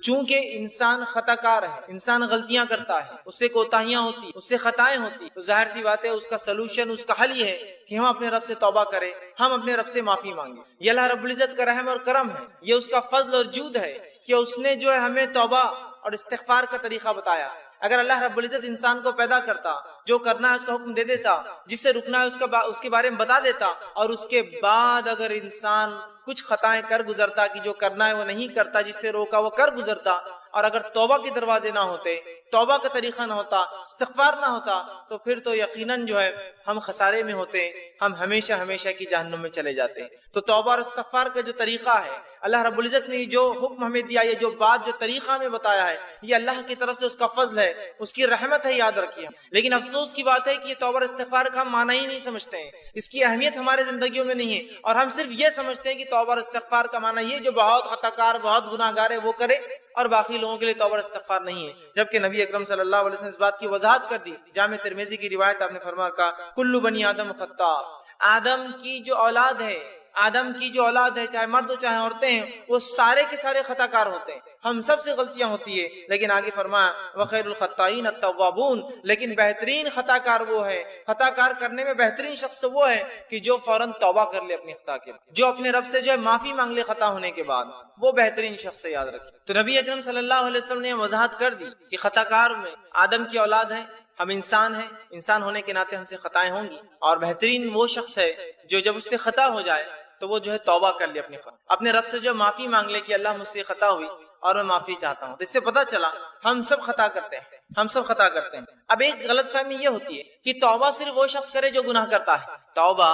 چونکہ انسان خطا کار ہے، انسان غلطیاں کرتا ہے، اس سے کوتاہیاں ہوتی، اس سے خطائیں ہوتی، تو ظاہر سی بات ہے اس کا سلوشن، اس کا حل یہ ہے کہ ہم اپنے رب سے توبہ کریں، ہم اپنے رب سے معافی مانگیں۔ یہ اللہ رب العزت کا رحم اور کرم ہے، یہ اس کا فضل اور جود ہے کہ اس نے جو ہے ہمیں توبہ اور استغفار کا طریقہ بتایا۔ اگر اللہ رب العزت انسان کو پیدا کرتا، جو کرنا ہے اس کا حکم دے دیتا، جس سے رکنا ہے اس کے بارے میں بتا دیتا، اور اس کے بعد اگر انسان کچھ خطائیں کر گزرتا کہ جو کرنا ہے وہ نہیں کرتا، جس سے روکا وہ کر گزرتا، اور اگر توبہ کے دروازے نہ ہوتے، توبہ کا طریقہ نہ ہوتا، استغفار نہ ہوتا، تو پھر تو یقیناً جو ہے ہم خسارے میں ہوتے، ہم ہمیشہ ہمیشہ کی جہنم میں چلے جاتے۔ تو توبہ اور استغفار کا جو طریقہ ہے، اللہ رب العزت نے جو حکم ہمیں دیا، یہ جو بات، جو طریقہ ہمیں بتایا ہے، یہ اللہ کی طرف سے اس کا فضل ہے، اس کی رحمت ہے، یاد رکھیے۔ لیکن افسوس کی بات ہے کہ یہ توبہ اور استغفار کا ہم معنی ہی نہیں سمجھتے ہیں، اس کی اہمیت ہمارے زندگیوں میں نہیں ہے، اور ہم صرف یہ سمجھتے ہیں کہ توبہ اور استغفار کا معنی یہ جو بہت خطا کار، بہت گناہ گار ہے وہ کرے، اور باقی لوگوں کے لیے توبہ اور استغفار نہیں ہے۔ جبکہ نبی اکرم صلی اللہ علیہ وسلم نے اس بات کی وضاحت کر دی۔ جامع ترمذی کی روایت آپ نے فرمایا کہا کل بنی آدم خطاء، آدم کی جو اولاد ہے، آدم کی جو اولاد ہے، چاہے مرد ہو چاہے عورتیں ہیں، وہ سارے کے سارے خطا کار ہوتے ہیں، ہم سب سے غلطیاں ہوتی ہے۔ لیکن آگے فرمایا وخیر الخطائین التوابون، لیکن بہترین خطا کار وہ ہے، خطا کار کرنے میں بہترین شخص تو وہ ہے کہ جو فوراً توبہ کر لے اپنی خطا کے، جو اپنے رب سے جو ہے معافی مانگ لے خطا ہونے کے بعد، وہ بہترین شخص ہے، یاد رکھیں۔ تو نبی اکرم صلی اللہ علیہ وسلم نے وضاحت کر دی کہ خطا کار میں آدم کی اولاد ہے، ہم انسان ہیں، انسان ہونے کے ناطے ہم سے خطائیں ہوں گی، اور بہترین وہ شخص ہے جو جب اس سے خطا ہو جائے تو وہ جو ہے توبہ کر لے اپنے خطا، اپنے رب سے جو معافی مانگ لے کہ اللہ مجھ سے خطا ہوئی اور میں معافی چاہتا ہوں۔ تو اس سے پتہ چلا ہم سب خطا کرتے ہیں، ہم سب خطا کرتے ہیں۔ اب ایک غلط فہمی یہ ہوتی ہے کہ توبہ صرف وہ شخص کرے جو گناہ کرتا ہے، توبہ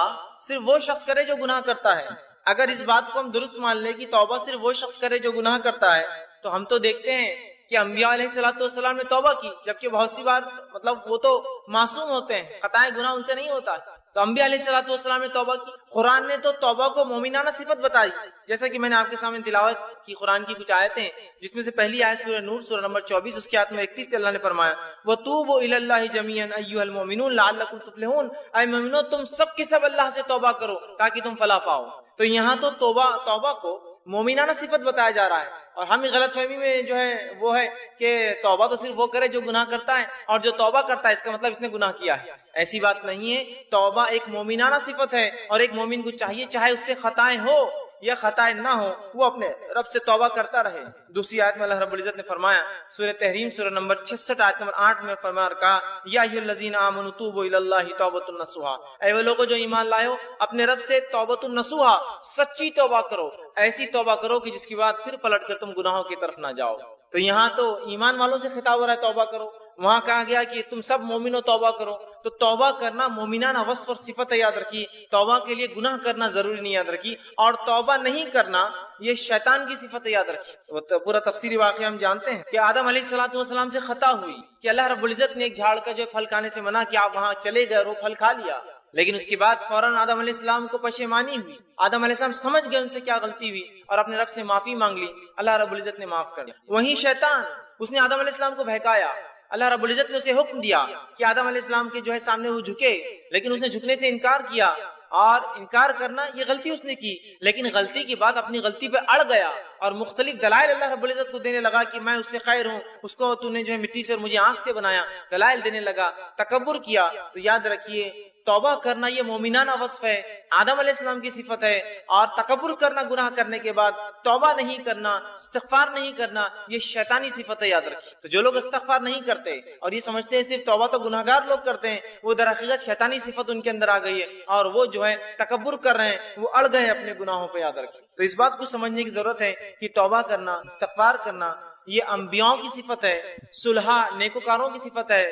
صرف وہ شخص کرے جو گناہ کرتا ہے۔ اگر اس بات کو ہم درست مان لیں کہ توبہ صرف وہ شخص کرے جو گناہ کرتا ہے، تو ہم تو دیکھتے ہیں کہ انبیاء علیہ السلام نے توبہ کی، جبکہ بہت سی بار مطلب وہ تو معصوم ہوتے ہیں، خطائیں گناہ ان سے نہیں ہوتا، تو انبیاء علیہ السلام نے توبہ کی۔ قرآن نے تو توبہ کو مومنانہ صفت بتائی، جیسا کہ میں نے آپ کے سامنے تلاوت کی قرآن کی کچھ آیتیں، جس میں سے پہلی آیت سورہ نور سورہ نمبر 24 اس کی آیت میں 31 سے اللہ نے فرمایا وَتُوبُوا إِلَى اللَّهِ جَمِيعًا أَيُّهَا الْمُؤْمِنُونَ لَعَلَّكُمْ تُفْلِحُونَ، اے مومنو تم سب کے سب اللہ سے توبہ کرو تاکہ تم فلاح پاؤ۔ تو یہاں تو توبہ کو مومنانہ صفت بتایا جا رہا ہے، اور ہم غلط فہمی میں جو ہے وہ ہے کہ توبہ تو صرف وہ کرے جو گناہ کرتا ہے، اور جو توبہ کرتا ہے اس کا مطلب اس نے گناہ کیا ہے۔ ایسی بات نہیں ہے، توبہ ایک مومنانہ صفت ہے، اور ایک مومن کو چاہیے چاہے اس سے خطائیں ہو یا خطائیں نہ ہو، وہ اپنے رب سے توبہ کرتا رہے۔ دوسری آیت میں اللہ رب العزت نے فرمایا سورہ تحریم سورہ نمبر 66 آیت نمبر 8 میں فرمایا اور کہا یا ایھا الذین آمنوا توبوا الی اللہ توبۃ نصوحا، اے وہ لوگوں جو ایمان لائے ہو اپنے رب سے توبۃ نصوحا، سچی توبہ کرو، ایسی توبہ کرو کہ جس کے بعد پھر پلٹ کر تم گناہوں کی طرف نہ جاؤ۔ تو یہاں تو ایمان والوں سے خطاب ہو رہا ہے توبہ کرو، وہاں کہا گیا کہ تم سب مومنو توبہ کرو۔ تو توبہ کرنا مومنانہ وصف اور صفت ہے، یاد رکھیے۔ توبہ کے لیے گناہ کرنا ضروری نہیں، یاد رکھیے، اور توبہ نہیں کرنا یہ شیطان کی صفت ہے، یاد رکھیے۔ پورا تفصیلی واقعہ ہم جانتے ہیں کہ آدم علیہ السلام سے خطا ہوئی کہ اللہ رب العزت نے ایک جھاڑ کا جو پھل کھانے سے منع کیا، آپ وہاں چلے گئے اور وہ پھل کھا لیا، لیکن اس کے بعد فوراً آدم علیہ السلام کو پشیمانی ہوئی، آدم علیہ السلام سمجھ گئے ان سے کیا غلطی ہوئی اور اپنے رب سے معافی مانگ لی، اللہ رب العزت نے معاف کر دیا۔ وہیں شیطان، اس نے آدم علیہ السلام کو بہکایا، اللہ رب العزت نے اسے حکم دیا کہ آدم علیہ السلام کے جو ہے سامنے وہ جھکے، لیکن اس نے جھکنے سے انکار کیا، اور انکار کرنا یہ غلطی اس نے کی، لیکن غلطی کے بعد اپنی غلطی پہ اڑ گیا اور مختلف دلائل اللہ رب العزت کو دینے لگا کہ میں اس سے خیر ہوں، اس کو تو نے جو ہے مٹی سے اور مجھے آنکھ سے بنایا، دلائل دینے لگا، تکبر کیا۔ تو یاد رکھیے توبہ کرنا یہ مومنانہ وصف ہے، آدم علیہ السلام کی صفت ہے، اور تکبر کرنا گناہ کرنے کے بعد توبہ نہیں کرنا، استغفار نہیں کرنا، یہ شیطانی صفت ہے، یاد رکھیے۔ تو جو لوگ استغفار نہیں کرتے اور یہ سمجھتے ہیں صرف توبہ تو گناہگار لوگ کرتے ہیں، وہ در حقیقت شیطانی صفت ان کے اندر آ گئی ہے، اور وہ جو ہے تکبر کر رہے ہیں، وہ اڑ گئے اپنے گناہوں پہ، یاد رکھیے۔ تو اس بات کو سمجھنے کی ضرورت ہے کہ توبہ کرنا، استغفار کرنا یہ انبیاؤں کی صفت ہے، صلحاء نیکوکاروں کی صفت ہے،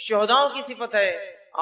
شہداؤں کی صفت ہے،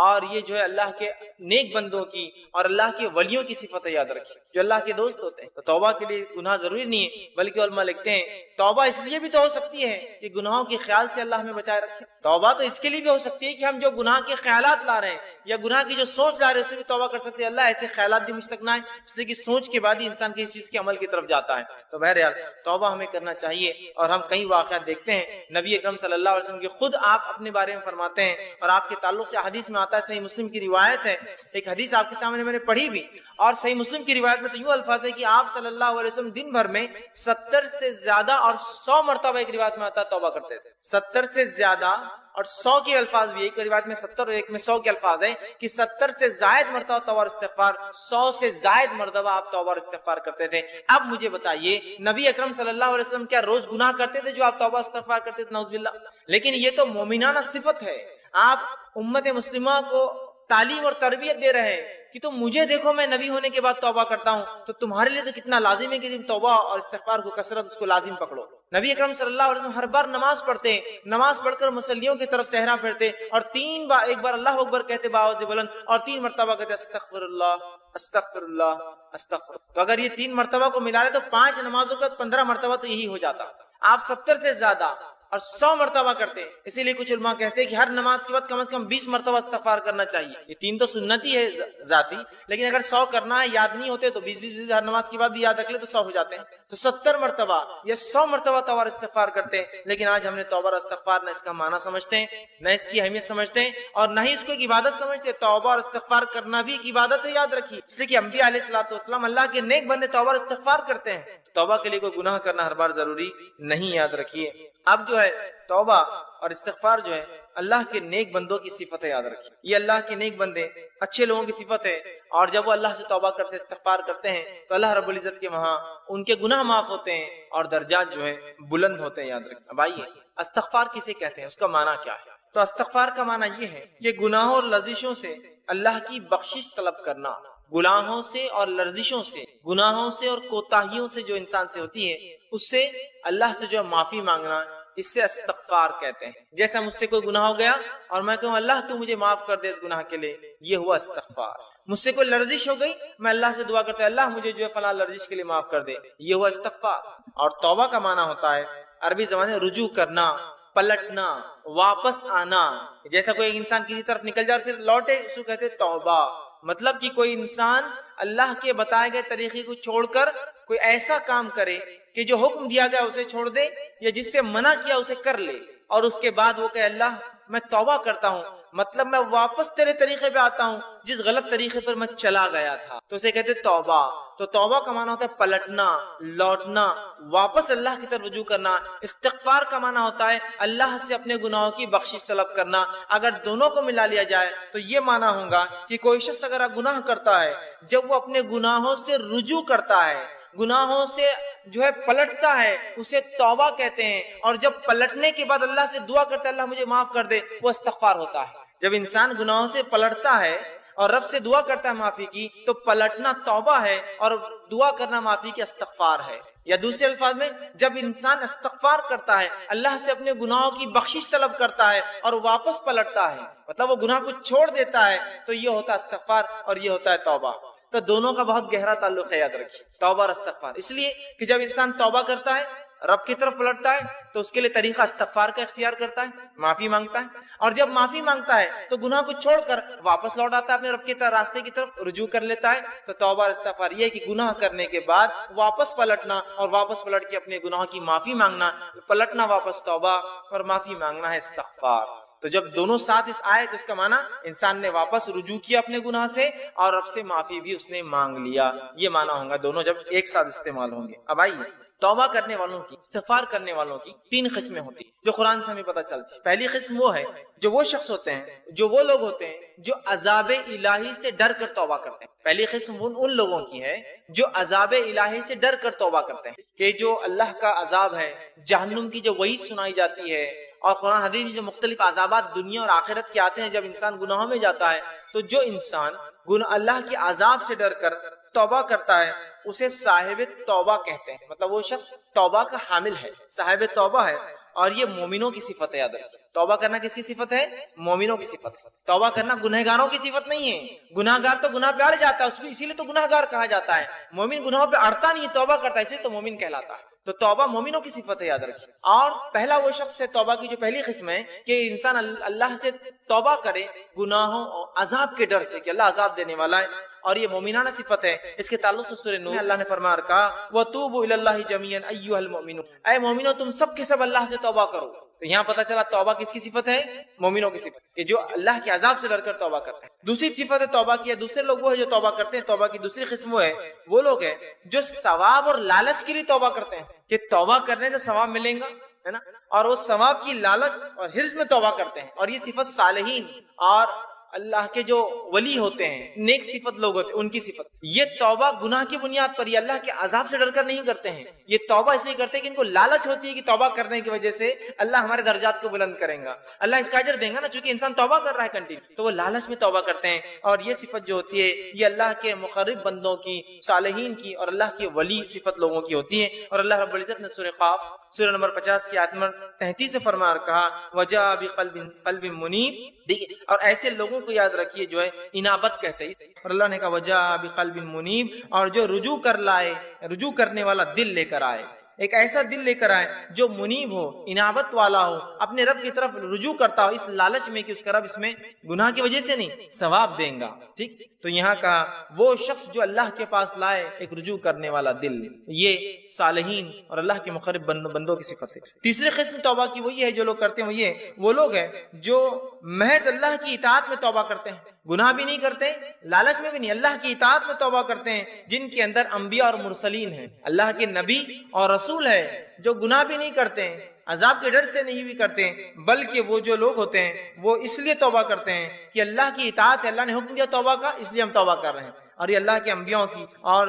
اور یہ جو ہے اللہ کے نیک بندوں کی اور اللہ کے ولیوں کی صفت ہے، یاد رکھیے، جو اللہ کے دوست ہوتے ہیں۔ تو توبہ کے لیے گناہ ضروری نہیں ہے، بلکہ علماء لکھتے ہیں توبہ اس لیے بھی تو ہو سکتی ہے کہ گناہوں کے خیال سے اللہ ہمیں بچائے رکھے۔ توبہ تو اس کے لیے بھی ہو سکتی ہے کہ ہم جو گناہ کے خیالات لا رہے ہیں یا گناہ کی جو سوچ لا رہے ہیں اس سے بھی توبہ کر سکتے ہیں، اللہ ایسے خیالات بھی مجھ تک نہ آئے، اس لیے کہ سوچ کے بعد ہی انسان کسی چیز کے عمل کی طرف جاتا ہے۔ تو بہرحال توبہ ہمیں کرنا چاہیے، اور ہم کئی واقعات دیکھتے ہیں نبی اکرم صلی اللہ علیہ وسلم کے خود آپ اپنے بارے میں فرماتے ہیں، اور آپ کے تعلق سے حدیث میں آتا ہے، صحیح مسلم کی روایت ہے، ایک حدیث آپ کے سامنے میں نے پڑھی بھی، اور صحیح مسلم کی روایت میں تو یوں الفاظ ہے کہ آپ صلی اللہ علیہ وسلم دن بھر میں 70 سے زیادہ اور 100 مرتبہ ایک روایت میں آتا توبہ کرتے تھے. 70 سے زیادہ اور 100 کے الفاظ بھی، ایک روایت میں 70 اور ایک میں 100 کے الفاظ ہیں کہ 70 سے زائد مرتبہ توبہ اور استغفار، 100 سے زائد مرتبہ آپ توبہ اور استغفار کرتے تھے. اب مجھے بتائیے نبی اکرم صلی اللہ علیہ وسلم کیا روز گناہ کرتے تھے جو آپ توبہ استغفار کرتے تھے؟ نعوذ باللہ. لیکن یہ تو مومنانہ صفت ہے. آپ امت مسلمہ کو تعلیم اور تربیت دے رہے ہیں کہ تم مجھے دیکھو میں نبی ہونے کے بعد توبہ کرتا ہوں، تو تمہارے لیے تو کتنا لازم ہے کہ تم توبہ اور استغفار کو کثرت اس کو لازم پکڑو. نبی اکرم صلی اللہ علیہ وسلم ہر بار نماز پڑھتے ہیں، نماز پڑھ کر مصلیوں کی طرف صحرا پھرتے اور 3 بار، ایک بار اللہ اکبر کہتے بآواز بلند اور 3 مرتبہ کہتے استغفر اللہ استغفر اللہ استغفر. تو اگر یہ 3 مرتبہ کو ملا لے تو 5 نمازوں کا 15 مرتبہ تو یہی ہو جاتا. آپ 70 سے زیادہ اور 100 مرتبہ کرتے ہیں. اسی لیے کچھ علماء کہتے ہیں کہ ہر نماز کے بعد کم از کم 20 مرتبہ استغفار کرنا چاہیے. یہ 3 تو سنتی ہے ذاتی، لیکن اگر 100 کرنا ہے، یاد نہیں ہوتے تو 20 ہر نماز کے بعد بھی یاد رکھ لے تو 100 ہو جاتے ہیں. تو 70 مرتبہ یا 100 مرتبہ توبہ اور استغفار کرتے ہیں. لیکن آج ہم نے توبہ اور استغفار نہ اس کا معنی سمجھتے ہیں، نہ اس کی اہمیت سمجھتے ہیں، اور نہ ہی اس کو ایک عبادت سمجھتے. توبہ اور استغفار کرنا بھی ایک عبادت ہے، یاد رکھیے. اس لیے کہ انبیاء علیہ الصلوۃ والسلام اللہ کے نیک بندے توبہ اور استغفار کرتے ہیں. توبہ کے لیے کوئی گناہ کرنا ہر بار ضروری نہیں، یاد رکھیے. اب جو ہے توبہ اور استغفار جو ہے اللہ کے نیک بندوں کی صفت ہے، یاد رکھیے. یہ اللہ کے نیک بندے اچھے لوگوں کی صفت ہے، اور جب وہ اللہ سے توبہ کرتے استغفار کرتے ہیں تو اللہ رب العزت کے وہاں ان کے گناہ معاف ہوتے ہیں اور درجات جو ہے بلند ہوتے ہیں، یاد رکھیے. اب آئیے استغفار کسے کہتے ہیں، اس کا معنی کیا ہے؟ تو استغفار کا معنی یہ ہے کہ گناہوں اور لرزشوں سے اللہ کی بخشش طلب کرنا. گناہوں سے اور لرزشوں سے، گناہوں سے اور کوتاہیوں سے جو انسان سے ہوتی ہے، اس سے اللہ سے جو معافی مانگنا، اس سے استغفار کہتے ہیں. جیسا مجھ سے کوئی گناہ ہو گیا اور میں کہوں اللہ تو مجھے معاف کر دے اس گناہ کے لیے، یہ ہوا استغفار. مجھ سے کوئی لرزش ہو گئی، میں اللہ سے دعا کرتا ہوں اللہ مجھے جو ہے فلاں لرزش کے لیے معاف کر دے، یہ ہوا استغفار. اور توبہ کا معنی ہوتا ہے عربی زبان میں رجوع کرنا، پلٹنا، واپس آنا. جیسا کوئی انسان کسی طرف نکل جائے اور پھر لوٹے، اس کو کہتے توبہ. مطلب کہ کوئی انسان اللہ کے بتائے گئے طریقے کو چھوڑ کر کوئی ایسا کام کرے کہ جو حکم دیا گیا اسے چھوڑ دے، یا جس سے منع کیا اسے کر لے، اور اس کے بعد وہ کہ اللہ میں توبہ کرتا ہوں، مطلب میں واپس تیرے طریقے پہ آتا ہوں جس غلط طریقے پر میں چلا گیا تھا، تو اسے کہتے توبہ. تو توبہ کا معنی ہوتا ہے پلٹنا، لوٹنا، واپس اللہ کی طرف رجوع کرنا. استغفار کا معنی ہوتا ہے اللہ سے اپنے گناہوں کی بخشش طلب کرنا. اگر دونوں کو ملا لیا جائے تو یہ معنی ہوگا کہ کوئی شخص اگر گناہ کرتا ہے، جب وہ اپنے گناہوں سے رجوع کرتا ہے، گناہوں سے جو ہے پلٹتا ہے، اسے توبہ کہتے ہیں. اور جب پلٹنے کے بعد اللہ سے دعا کرتا ہے اللہ مجھے معاف کر دے، وہ استغفار ہوتا ہے. جب انسان گناہوں سے پلٹتا ہے اور رب سے دعا کرتا ہے معافی کی، تو پلٹنا توبہ ہے اور دعا کرنا معافی کی استغفار ہے. یا دوسرے الفاظ میں جب انسان استغفار کرتا ہے، اللہ سے اپنے گناہوں کی بخشش طلب کرتا ہے اور واپس پلٹتا ہے، مطلب وہ گناہ کو چھوڑ دیتا ہے، تو یہ ہوتا ہے استغفار اور یہ ہوتا ہے توبہ. تو دونوں کا بہت گہرا تعلق ہے، یاد رکھیے، توبہ اور استغفار. اس لیے کہ جب انسان توبہ کرتا ہے، رب کی طرف پلٹتا ہے، تو اس کے لیے طریقہ استغفار کا اختیار کرتا ہے، معافی مانگتا ہے. اور جب معافی مانگتا ہے تو گناہ کو چھوڑ کر واپس لوٹ آتا ہے اپنے رب کے راستے کی طرف، رجوع کر لیتا ہے. تو توبہ اور استغفار یہ ہے کہ گناہ کرنے کے بعد واپس پلٹنا اور واپس پلٹ کے اپنے گناہوں کی معافی مانگنا. پلٹنا واپس توبہ اور معافی مانگنا ہے استغفار. تو جب دونوں ساتھ اس آئے تو اس کا معنی انسان نے واپس رجوع کیا اپنے گناہ سے اور رب سے معافی بھی اس نے مانگ لیا. یہ معنی ہوگا دونوں جب ایک ساتھ استعمال ہوں گے. اب آئیے توبہ کرنے والوں کی، استغفار کرنے والوں کی 3 قسمیں ہوتی ہیں جو قرآن سے ہمیں پتہ چلتی ہے. پہلی قسم وہ ہے جو وہ شخص ہوتے ہیں، جو وہ لوگ ہوتے ہیں جو عذاب الہی سے ڈر کر توبہ کرتے ہیں. پہلی قسم ان لوگوں کی ہے جو عذاب الہی سے ڈر کر توبہ کرتے ہیں کہ جو اللہ کا عذاب ہے، جہنم کی جو وعید سنائی جاتی ہے اور قرآن حدیث میں جو مختلف عذابات دنیا اور آخرت کے آتے ہیں جب انسان گناہوں میں جاتا ہے، تو جو انسان اللہ کے عذاب سے ڈر کر توبہ کرتا ہے اسے صاحب توبہ کہتے ہیں. مطلب وہ شخص توبہ کا حامل ہے، صاحب توبہ ہے. اور یہ مومنوں کی صفت ہے، یاد رکھیں. توبہ کرنا کس کی صفت ہے؟ مومنوں کی صفت ہے. توبہ کرنا گنہگاروں کی صفت نہیں ہے. گناہگار تو گناہ پہ اڑ جاتا ہے، اس کو اسی لیے تو گناہگار کہا جاتا ہے. مومن گناہوں پہ اڑتا نہیں، توبہ کرتا ہے، اس لیے تو مومن کہلاتا ہے. تو توبہ مومنوں کی صفت ہے، یاد رکھیں. اور پہلا وہ شخص ہے توبہ کی جو پہلی قسم ہے کہ انسان اللہ سے توبہ کرے گناہوں اور عذاب کے ڈر سے کہ اللہ عذاب دینے والا ہے، اور یہ مومنانہ صفت ہے. اس کے تعلق سے سورہ نور اللہ نے فرمایا کہا وَتُوبُوا إِلَى اللَّهِ جَمِيعًا أَيُّهَا الْمُؤْمِنُونَ، اے مومنو تم سب کے سب اللہ سے توبہ کرو. تو یہاں پتہ چلا توبہ کس کی صفت ہے؟ مومنوں کی صفت، کہ جو اللہ کے عذاب سے ڈر کر توبہ کرتے ہیں۔ دوسری صفت ہے توبہ کی، دوسرے لوگ وہ ہے جو توبہ کرتے ہیں، توبہ کی دوسری قسم وہ ہے، وہ لوگ ہیں جو ثواب اور لالچ کے لیے توبہ کرتے ہیں، کہ توبہ کرنے سے ثواب ملے گا، ہے نا، اور وہ ثواب کی لالچ اور حرص میں توبہ کرتے ہیں۔ اور یہ صفت صالحین اور اللہ کے جو ولی ہوتے ہیں، نیک صفت لوگ ہوتے ہیں، ان کی صفت۔ یہ توبہ گناہ کی بنیاد پر، یہ اللہ کے عذاب سے ڈر کر نہیں کرتے ہیں، یہ توبہ اس لیے کرتے ہیں کہ ان کو لالچ ہوتی ہے کہ توبہ کرنے کی وجہ سے اللہ ہمارے درجات کو بلند کریں گا، اللہ اس کا اجر دیں گا نا، چونکہ انسان توبہ کر رہا ہے کنٹینیو، تو وہ لالچ میں توبہ کرتے ہیں۔ اور یہ صفت جو ہوتی ہے یہ اللہ کے مقرب بندوں کی، صالحین کی اور اللہ کے ولی صفت لوگوں کی ہوتی ہے۔ اور اللہ رب العزت نے سورہ قاف سورہ نمبر 50 کی آیت نمبر 33 سے فرما کہا وجاء بقلب منیب، اور ایسے لوگوں کو یاد رکھیے جو ہے انابت کہتے ہیں، اور اللہ نے کہا وجاء بقلب منیب، اور جو رجوع کر لائے، رجوع کرنے والا دل لے کر آئے، ایک ایسا دل لے کر آئے جو منیب ہو، انابت والا ہو، اپنے رب کی طرف رجوع کرتا ہو، اس لالچ میں کہ اس کا رب اس میں گناہ کی وجہ سے نہیں ثواب دیں گا، ٹھیک۔ تو یہاں کا وہ شخص جو اللہ کے پاس لائے ایک رجوع کرنے والا دل، یہ صالحین اور اللہ کے مقرب بندوں کی صفت ہے۔ تیسری قسم توبہ کی وہی ہے جو لوگ کرتے ہیں، وہ لوگ ہیں جو محض اللہ کی اطاعت میں توبہ کرتے ہیں، گناہ بھی نہیں کرتے، لالچ میں بھی نہیں، اللہ کی اطاعت میں توبہ کرتے ہیں، جن کے اندر انبیاء اور مرسلین ہیں، اللہ کے نبی اور رسول ہے، جو گناہ بھی نہیں کرتے ہیں، عذاب کے ڈر سے نہیں بھی کرتے ہیں، بلکہ وہ جو لوگ ہوتے ہیں وہ اس لیے توبہ کرتے ہیں کہ اللہ کی اطاعت ہے، اللہ نے حکم دیا توبہ کا، اس لیے ہم توبہ کر رہے ہیں۔ اور یہ اللہ کے انبیاء کی اور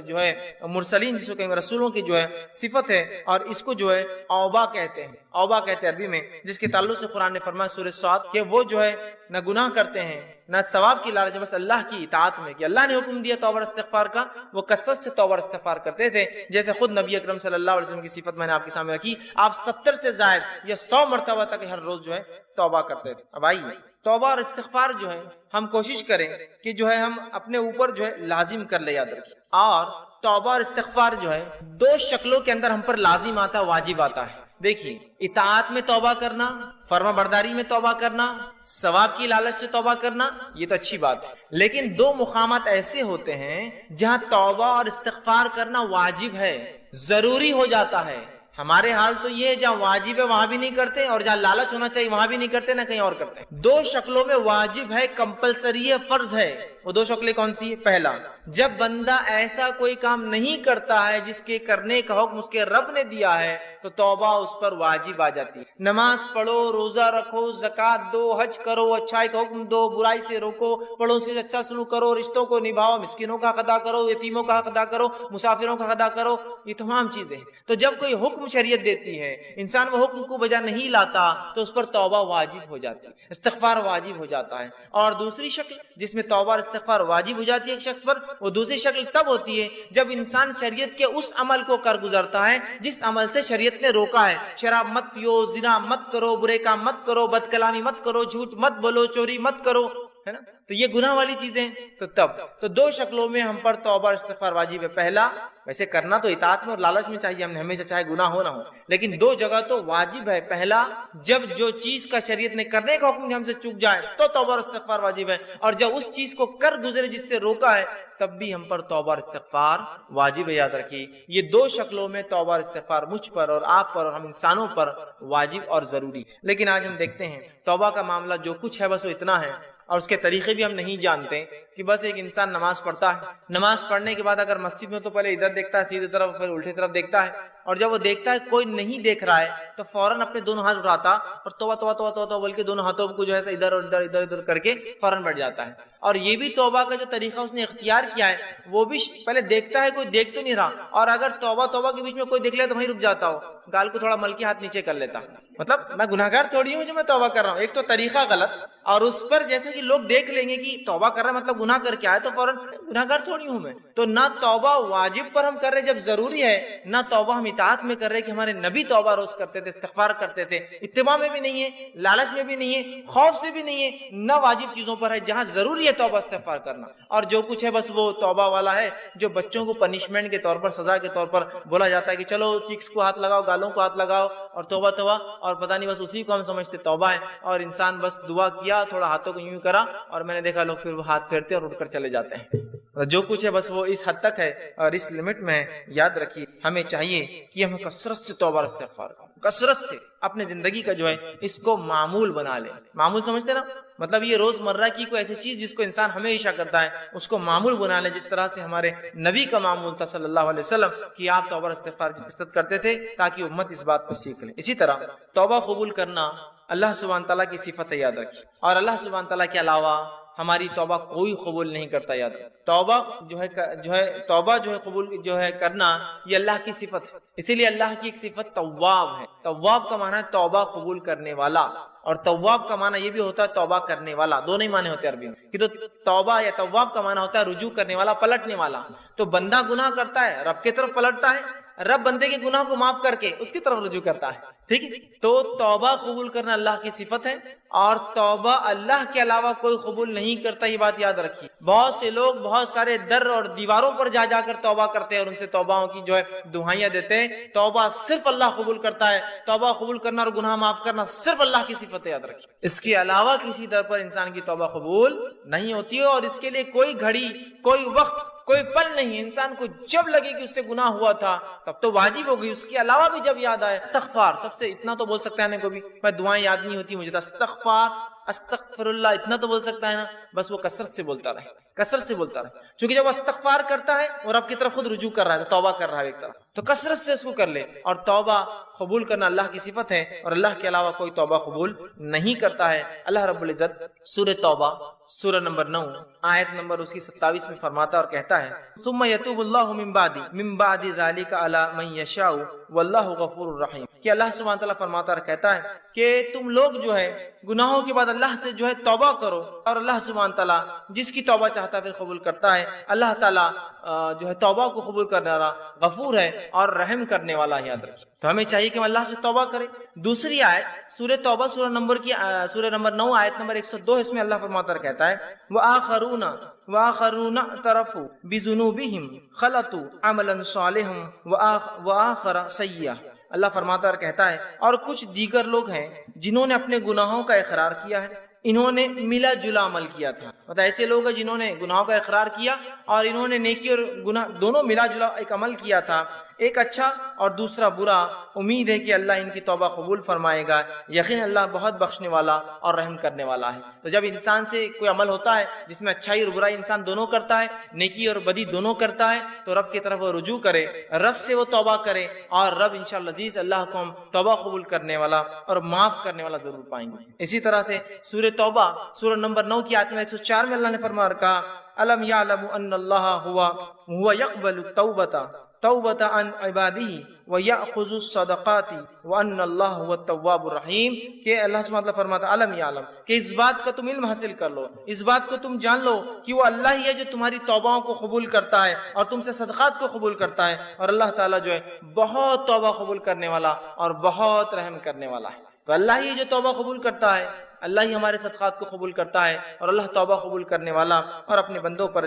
جو ہے مرسلین جس کو کہیں رسولوں کی جو ہے صفت ہے، اور اس کو جو ہے اوبا کہتے ہیں، اوبا کہتے ہیں عربی میں، جس کے تعلق سے قرآن نے فرمایا سورہ صاد کہ وہ جو ہے نہ گناہ کرتے ہیں نہ ثواب کی لالچ، بس اللہ کی اطاعت میں، کہ اللہ نے حکم دیا توبہ استغفار کا، وہ کثرت سے توبہ استغفار کرتے تھے۔ جیسے خود نبی اکرم صلی اللہ علیہ وسلم کی صفت میں نے آپ کے سامنے رکھی، آپ 70 سے زائد یا 100 مرتبہ تک ہر روز جو ہے توبہ کرتے تھے۔ اب آئیے توبہ اور استغفار جو ہے ہم کوشش کریں کہ جو ہے ہم اپنے اوپر جو ہے لازم کر لے، یاد رکھیں۔ اور توبہ اور استغفار جو ہے دو شکلوں کے اندر ہم پر لازم آتا، واجب آتا ہے۔ دیکھیے، اطاعت میں توبہ کرنا، فرما برداری میں توبہ کرنا، ثواب کی لالچ سے توبہ کرنا، یہ تو اچھی بات ہے، لیکن دو مقامات ایسے ہوتے ہیں جہاں توبہ اور استغفار کرنا واجب ہے، ضروری ہو جاتا ہے۔ ہمارے حال تو یہ ہے جہاں واجب ہے وہاں بھی نہیں کرتے، اور جہاں لالچ ہونا چاہیے وہاں بھی نہیں کرتے، نہ کہیں اور کرتے ہیں۔ دو شکلوں میں واجب ہے، کمپلسری ہے، فرض ہے۔ وہ دو شکلیں کون سی ہے؟ پہلا، جب بندہ ایسا کوئی کام نہیں کرتا ہے جس کے کرنے کا حکم اس کے رب نے دیا ہے تو توبہ اس پر واجب آ جاتی ہے۔ نماز پڑھو، روزہ رکھو، زکوٰۃ دو، حج کرو، اچھائی کا حکم دو، برائی سے روکو، پڑوسی سے اچھا سلوک کرو، رشتوں کو نبھاؤ، مسکینوں کا حق ادا کرو، یتیموں کا حق ادا کرو، مسافروں کا حق ادا کرو، یہ تمام چیزیں۔ تو جب کوئی حکم شریعت دیتی ہے، انسان وہ حکم کو بجا نہیں لاتا تو اس پر توبہ واجب ہو جاتی ہے، استغفار واجب ہو جاتا ہے۔ اور دوسری شکل جس میں توبہ اور استغفار واجب ہو جاتی ہے ایک شخص پر، وہ دوسری شکل تب ہوتی ہے جب انسان شریعت کے اس عمل کو کر گزرتا ہے جس عمل سے شریعت نے روکا ہے۔ شراب مت پیو، زنا مت کرو، برے کام مت کرو، بد کلامی مت کرو، جھوٹ مت بولو، چوری مت کرو، ہے نا، تو یہ گناہ والی چیزیں۔ تو تب تو دو شکلوں میں ہم پر توبہ اور استغفار واجب ہے۔ پہلا، ویسے کرنا تو اطاعت میں اور لالچ میں چاہیے ہم نے ہمیشہ، چاہے گناہ ہو نہ ہو، لیکن دو جگہ تو واجب ہے۔ پہلا، جب جو چیز کا شریعت نے کرنے کا حکم ہم سے چوک جائے تو توبہ اور استغفار واجب ہے، اور جب اس چیز کو کر گزرے جس سے روکا ہے تب بھی ہم پر توبہ اور استغفار واجب ہے، یاد رکھیے۔ یہ دو شکلوں میں توبہ اور استغفار مجھ پر اور آپ پر اور ہم انسانوں پر واجب اور ضروری۔ لیکن آج ہم دیکھتے ہیں توبہ کا معاملہ جو کچھ ہے بس وہ اتنا ہے، اور اس کے طریقے بھی ہم نہیں جانتے کہ بس ایک انسان نماز پڑھتا ہے، نماز پڑھنے کے بعد اگر مسجد میں تو پہلے ادھر دیکھتا ہے سیدھی طرف، پھر الٹی طرف دیکھتا ہے، اور جب وہ دیکھتا ہے کوئی نہیں دیکھ رہا ہے تو فوراً اپنے دونوں ہاتھ اٹھاتا اور توبہ توبہ توبہ توبہ بول کے دونوں ہاتھوں کو جو ہے ادھر اور ادھر ادھر ادھر کر کے فوراً بیٹھ جاتا ہے۔ اور یہ بھی توبہ کا جو طریقہ اس نے اختیار کیا ہے وہ بھی پہلے دیکھتا ہے، کوئی دیکھ تو نہیں رہا، اور اگر توبہ توبہ کے بیچ میں کوئی دیکھ لے تو وہیں رک جاتا ہو، گال کو تھوڑا مل کے ہاتھ نیچے کر لیتا، مطلب میں گناہگار تھوڑی ہوں جو میں توبہ کر رہا ہوں۔ ایک تو طریقہ غلط، اور اس پر جیسے کہ لوگ دیکھ لیں گے کہ توبہ کر رہا ہے مطلب گناہ کر کے آئے تو فوراً گناہگار تھوڑی ہوں میں۔ تو نہ توبہ واجب پر ہم کر رہے جب ضروری ہے، نہ توبہ ہم اطاعت میں کر رہے کہ ہمارے نبی توبہ روز کرتے تھے، استغفار کرتے تھے، اتباع میں بھی نہیں ہے، لالچ میں بھی نہیں ہے، خوف سے بھی نہیں ہے، نہ واجب چیزوں پر ہے جہاں ضروری ہے توبہ استغفار کرنا۔ اور جو کچھ ہے بس وہ توبہ والا ہے جو بچوں کو پنشمنٹ کے طور پر، سزا کے طور پر بولا جاتا ہے کہ چلو چیکس کو ہاتھ لگاؤ، گالوں کو ہاتھ لگاؤ اور توبہ توبہ، اور پتہ نہیں بس اسی کو ہم سمجھتے توبہ ہے، اور انسان بس دعا کیا، تھوڑا ہاتھوں کو یوں کرا، اور میں نے دیکھا لوگ پھر وہ ہاتھ پھیرتے اور اٹھ کر چلے جاتے ہیں۔ جو کچھ ہے بس وہ اس حد تک ہے اور اس لمٹ میں ہے۔ یاد رکھیے ہمیں چاہیے کہ ہم کثرت سے توبہ استغفار کریں، کثرت سے اپنے زندگی کا جو ہے اس کو معمول بنا لیں۔ معمول سمجھتے نا، مطلب یہ روز مرہ کی کوئی ایسی چیز جس کو انسان ہمیشہ کرتا ہے اس کو معمول بنا لے، جس طرح سے ہمارے نبی کا معمول تھا صلی اللہ علیہ وسلم کہ آپ توبہ استغفار کی کثرت کرتے تھے تاکہ امت اس بات کو سیکھ لے۔ اسی طرح توبہ قبول کرنا اللہ سبحانہ تعالیٰ کی صفت ہے، یاد رکھیے، اور اللہ سبحانہ تعالیٰ کے علاوہ ہماری توبہ کوئی قبول نہیں کرتا۔ یاد رکھیں توبہ توبہ قبول کرنا یہ اللہ کی صفت ہے، اسی لیے اللہ کی ایک صفت تواب ہے۔ تواب کا معنی ہے توبہ قبول کرنے والا، اور تواب کا معنی یہ بھی ہوتا ہے توبہ کرنے والا، دونوں ہی معنی ہوتے ہیں عربی میں کہ تو توبہ یا تواب کا معنی ہوتا ہے رجوع کرنے والا، پلٹنے والا۔ تو بندہ گناہ کرتا ہے رب کی طرف پلٹتا ہے، رب بندے کے گناہ کو معاف کر کے اس کی طرف رجوع کرتا ہے، ٹھیک ہے۔ تو توبہ قبول کرنا اللہ کی صفت ہے، اور توبہ اللہ کے علاوہ کوئی قبول نہیں کرتا، یہ بات یاد رکھیے۔ بہت سے لوگ بہت سارے در اور دیواروں پر جا جا کر توبہ کرتے ہیں اور ان سے توبہوں کی دعائیاں دیتے ہیں۔ توبہ صرف اللہ قبول کرتا ہے، توبہ قبول کرنا اور گناہ معاف کرنا صرف اللہ کی صفت ہے، یاد رکھیے۔ اس کے علاوہ کسی در پر انسان کی توبہ قبول نہیں ہوتی ہے، اور اس کے لیے کوئی گھڑی، کوئی وقت، کوئی پل نہیں۔ انسان کو جب لگے کہ اس سے گناہ ہوا تھا تب تو واجب ہو گئی، اس کے علاوہ بھی جب یاد آئے استغفار، سب سے اتنا تو بول سکتا ہے نا، کوئی بھی دعائیں یاد نہیں ہوتی مجھے، استغفار استغفر اللہ اتنا تو بول سکتا ہے نا، بس وہ کثرت سے بولتا رہے، کثرت سے بولتا رہے، کیونکہ جب استغفار کرتا ہے اور رب کی طرف خود رجوع کر رہا ہے، توبہ کر رہا ہے ایک طرح سے، تو کثرت سے اس کو کر لے۔ اور توبہ قبول کرنا اللہ کی صفت ہے، اور اللہ کے علاوہ کوئی توبہ قبول نہیں کرتا ہے۔ اللہ رب العزت سورہ توبہ سورہ نمبر 9 آیت نمبر اس کی 27 میں فرماتا اور کہتا ہے ثم یتوب اللہ من بعد ذلک علی من یشاء واللہ غفور الرحیم، کہ اللہ سبحانہ تعالیٰ فرماتا اور کہتا ہے کہ تم لوگ گناہوں کے بعد اللہ سے توبہ کرو، اور اللہ سبحانہ تعالیٰ جس کی توبہ چاہتا ہے پھر قبول کرتا ہے۔ اللہ تعالیٰ توبہ کو قبول کرنے والا غفور ہے اور رحم کرنے والا ہے، یاد رکھیں۔ تو ہمیں چاہیے کہ ہم اللہ سے توبہ کریں۔ دوسری آیت سورہ توبہ سورہ نمبر 9 آیت نمبر 102، اس میں اللہ فرماتا اور کہتا ہے وآخرون اعترفوا بذنوبہم خلطوا عملا صالحا وآخر سیئا۔ اللہ فرماتا اور کہتا ہے اور کچھ دیگر لوگ ہیں جنہوں نے اپنے گناہوں کا اقرار کیا ہے، انہوں نے ملا جلا عمل کیا تھا۔ مطلب ایسے لوگ ہیں جنہوں نے گناہوں کا اقرار کیا اور انہوں نے نیکی اور گناہ دونوں ملا جلا ایک عمل کیا تھا، ایک اچھا اور دوسرا برا۔ امید ہے کہ اللہ ان کی توبہ قبول فرمائے گا، یقین اللہ بہت بخشنے والا اور رحم کرنے والا ہے۔ تو جب انسان سے کوئی عمل ہوتا ہے جس میں اچھائی اور برائی انسان دونوں کرتا ہے، نیکی اور بدی دونوں کرتا ہے، تو رب کی طرف وہ رجوع کرے، رب سے وہ توبہ کرے، اور رب انشاءاللہ عزیز اللہ کو ہم توبہ قبول کرنے والا اور معاف کرنے والا ضرور پائیں گے۔ اسی طرح سے سورہ توبہ سورہ نمبر 9 کی آیت میں 104 میں اللہ نے فرمایا اور کہا الم یعلم ان اللہ هو يقبل توبۃ عن عبادہ ویأخذ الصدقات وان اللہ هو التواب الرحیم، کہ اللہ سبحانہ وتعالی فرماتا علم یعلم، کہ اس بات کا تم علم حاصل کر لو، اس بات کو تم جان لو کہ وہ اللہ ہی ہے جو تمہاری توبہوں کو قبول کرتا ہے اور تم سے صدقات کو قبول کرتا ہے، اور اللہ تعالیٰ بہت توبہ قبول کرنے والا اور بہت رحم کرنے والا ہے۔ تو اللہ ہی جو توبہ قبول کرتا ہے، اللہ ہی ہمارے صدقات کو قبول کرتا ہے، اور اللہ توبہ قبول کرنے والا اور اپنے بندوں پر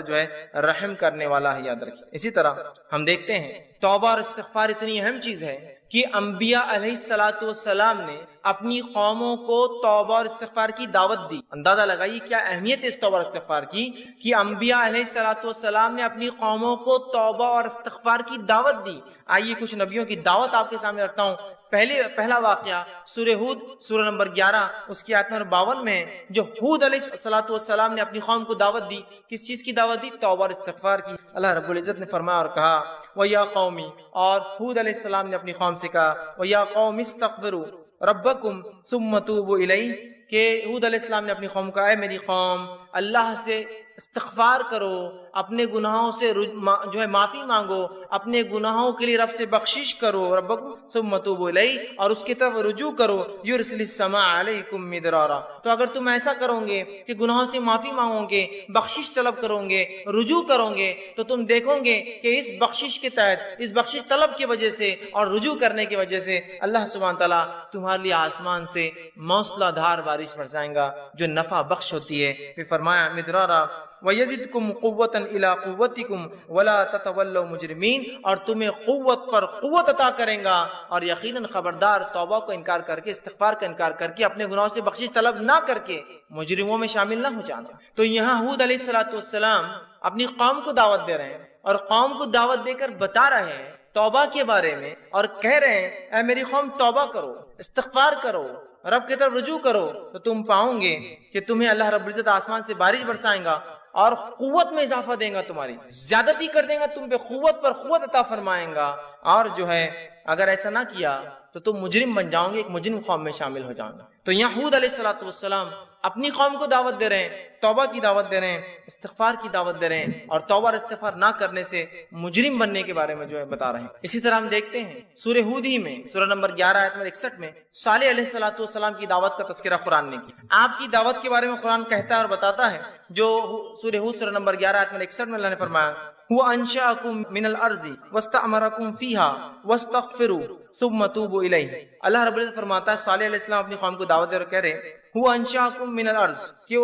رحم کرنے والا ہے، یاد رکھیں۔ اسی طرح ہم دیکھتے ہیں توبہ اور استغفار اتنی اہم چیز ہے کہ انبیاء علیہ الصلوۃ والسلام نے اپنی قوموں کو توبہ اور استغفار کی دعوت دی۔ اندازہ لگائیے کیا اہمیت ہے اس توبہ اور استغفار کی، کہ انبیاء علیہ الصلوۃ والسلام نے اپنی قوموں کو توبہ اور استغفار کی دعوت دی۔ آئیے کچھ نبیوں کی دعوت آپ کے سامنے رکھتا ہوں۔ پہلا واقعہ سورہ ہود سورہ نمبر 11 اس کی آیت نمبر 52 میں، جو ہود علیہ الصلوۃ والسلام نے اپنی قوم کو دعوت دی، کس چیز کی دعوت دی؟ توبہ اور استغفار کی۔ اللہ رب العزت نے فرمایا اور کہا وَيَا قَوْمِ، اور ہود علیہ السلام نے اپنی قوم سے کہا وَيَا قَوْمِ اسْتَغْفِرُوا رَبَّكُمْ ثُمَّ تُوبُوا إِلَيْهِ، کہ ہود علیہ السلام نے اپنی قوم کا اے میری قوم اللہ سے استغفار کرو، اپنے گناہوں سے معافی مانگو، اپنے گناہوں کے لیے رب سے بخشش کرو، ربکم ثم توبوا الیہ، اور اس کی طرف رجوع کرو، یرسل السماء علیکم مدرارا۔ تو اگر تم ایسا کرو گے کہ گناہوں سے معافی مانگو گے، بخشش طلب کرو گے، رجوع کرو گے، تو تم دیکھو گے کہ اس بخشش کے تحت، اس بخشش طلب کی وجہ سے اور رجوع کرنے کی وجہ سے اللہ سبحانہ تعالیٰ تمہارے لیے آسمان سے موسلا دھار بارش برسائیں گا جو نفع بخش ہوتی ہے۔ پھر فرمایا مدرارا وَيَزِدْكُمْ قُوَّةً إِلَىٰ قُوَّتِكُمْ وَلَا تَتَوَلَّوْا مُجْرِمِينَ، اور تمہیں قوت پر قوت عطا کریں گا، اور یقیناً خبردار توبہ کو انکار کر کے، استغفار کا انکار کر کے، اپنے گناہوں سے بخشش طلب نہ کر کے مجرموں میں شامل نہ ہو جانا۔ تو یہاں ہود علیہ الصلوۃ والسلام اپنی قوم کو دعوت دے رہے ہیں اور قوم کو دعوت دے کر بتا رہے ہیں توبہ کے بارے میں اور کہہ رہے ہیں اے میری قوم توبہ کرو، استغفار کرو، رب کی طرف رجوع کرو، تو تم پاؤ گے کہ تمہیں اللہ رب العزت آسمان سے بارش برسائیں گا اور قوت میں اضافہ دیں گا، تمہاری زیادتی کر دیں گا، تم پہ قوت پر قوت عطا فرمائیں گا، اور جو ہے اگر ایسا نہ کیا تو تم مجرم بن جاؤ گے، ایک مجرم قوم میں شامل ہو جاؤ گے۔ تو یہاں ہود علیہ السلام اپنی قوم کو دعوت دے رہے ہیں، توبہ کی دعوت دے رہے ہیں، استغفار کی دعوت دے رہے ہیں، اور توبہ اور استغفار نہ کرنے سے مجرم بننے کے بارے میں جو ہے بتا رہے ہیں۔ اسی طرح ہم دیکھتے ہیں سورہ ہود ہی میں سورہ نمبر 11 آیت نمبر 61 میں صالح علیہ السلام کی دعوت کا تذکرہ قرآن نے کیا۔ آپ کی دعوت کے بارے میں قرآن کہتا ہے اور بتاتا ہے، جو سورہ ہود سورہ نمبر 11 آیت نمبر 61 میں اللہ نے فرمایا وَأَنشَأَكُم مِّنَ الْأَرْضِ وَاسْتَعْمَرَكُم فِيهَا وَاسْتَغْفِرُوا ثُمَّ تُوبُوا إِلَيْهِ۔ اللہ رب العزت فرماتا ہے صالح علیہ السلام اپنی قوم کو دعوت دے اور کہہ رہے وَأَنشَأَكُم مِّنَ الْأَرْضِ کہ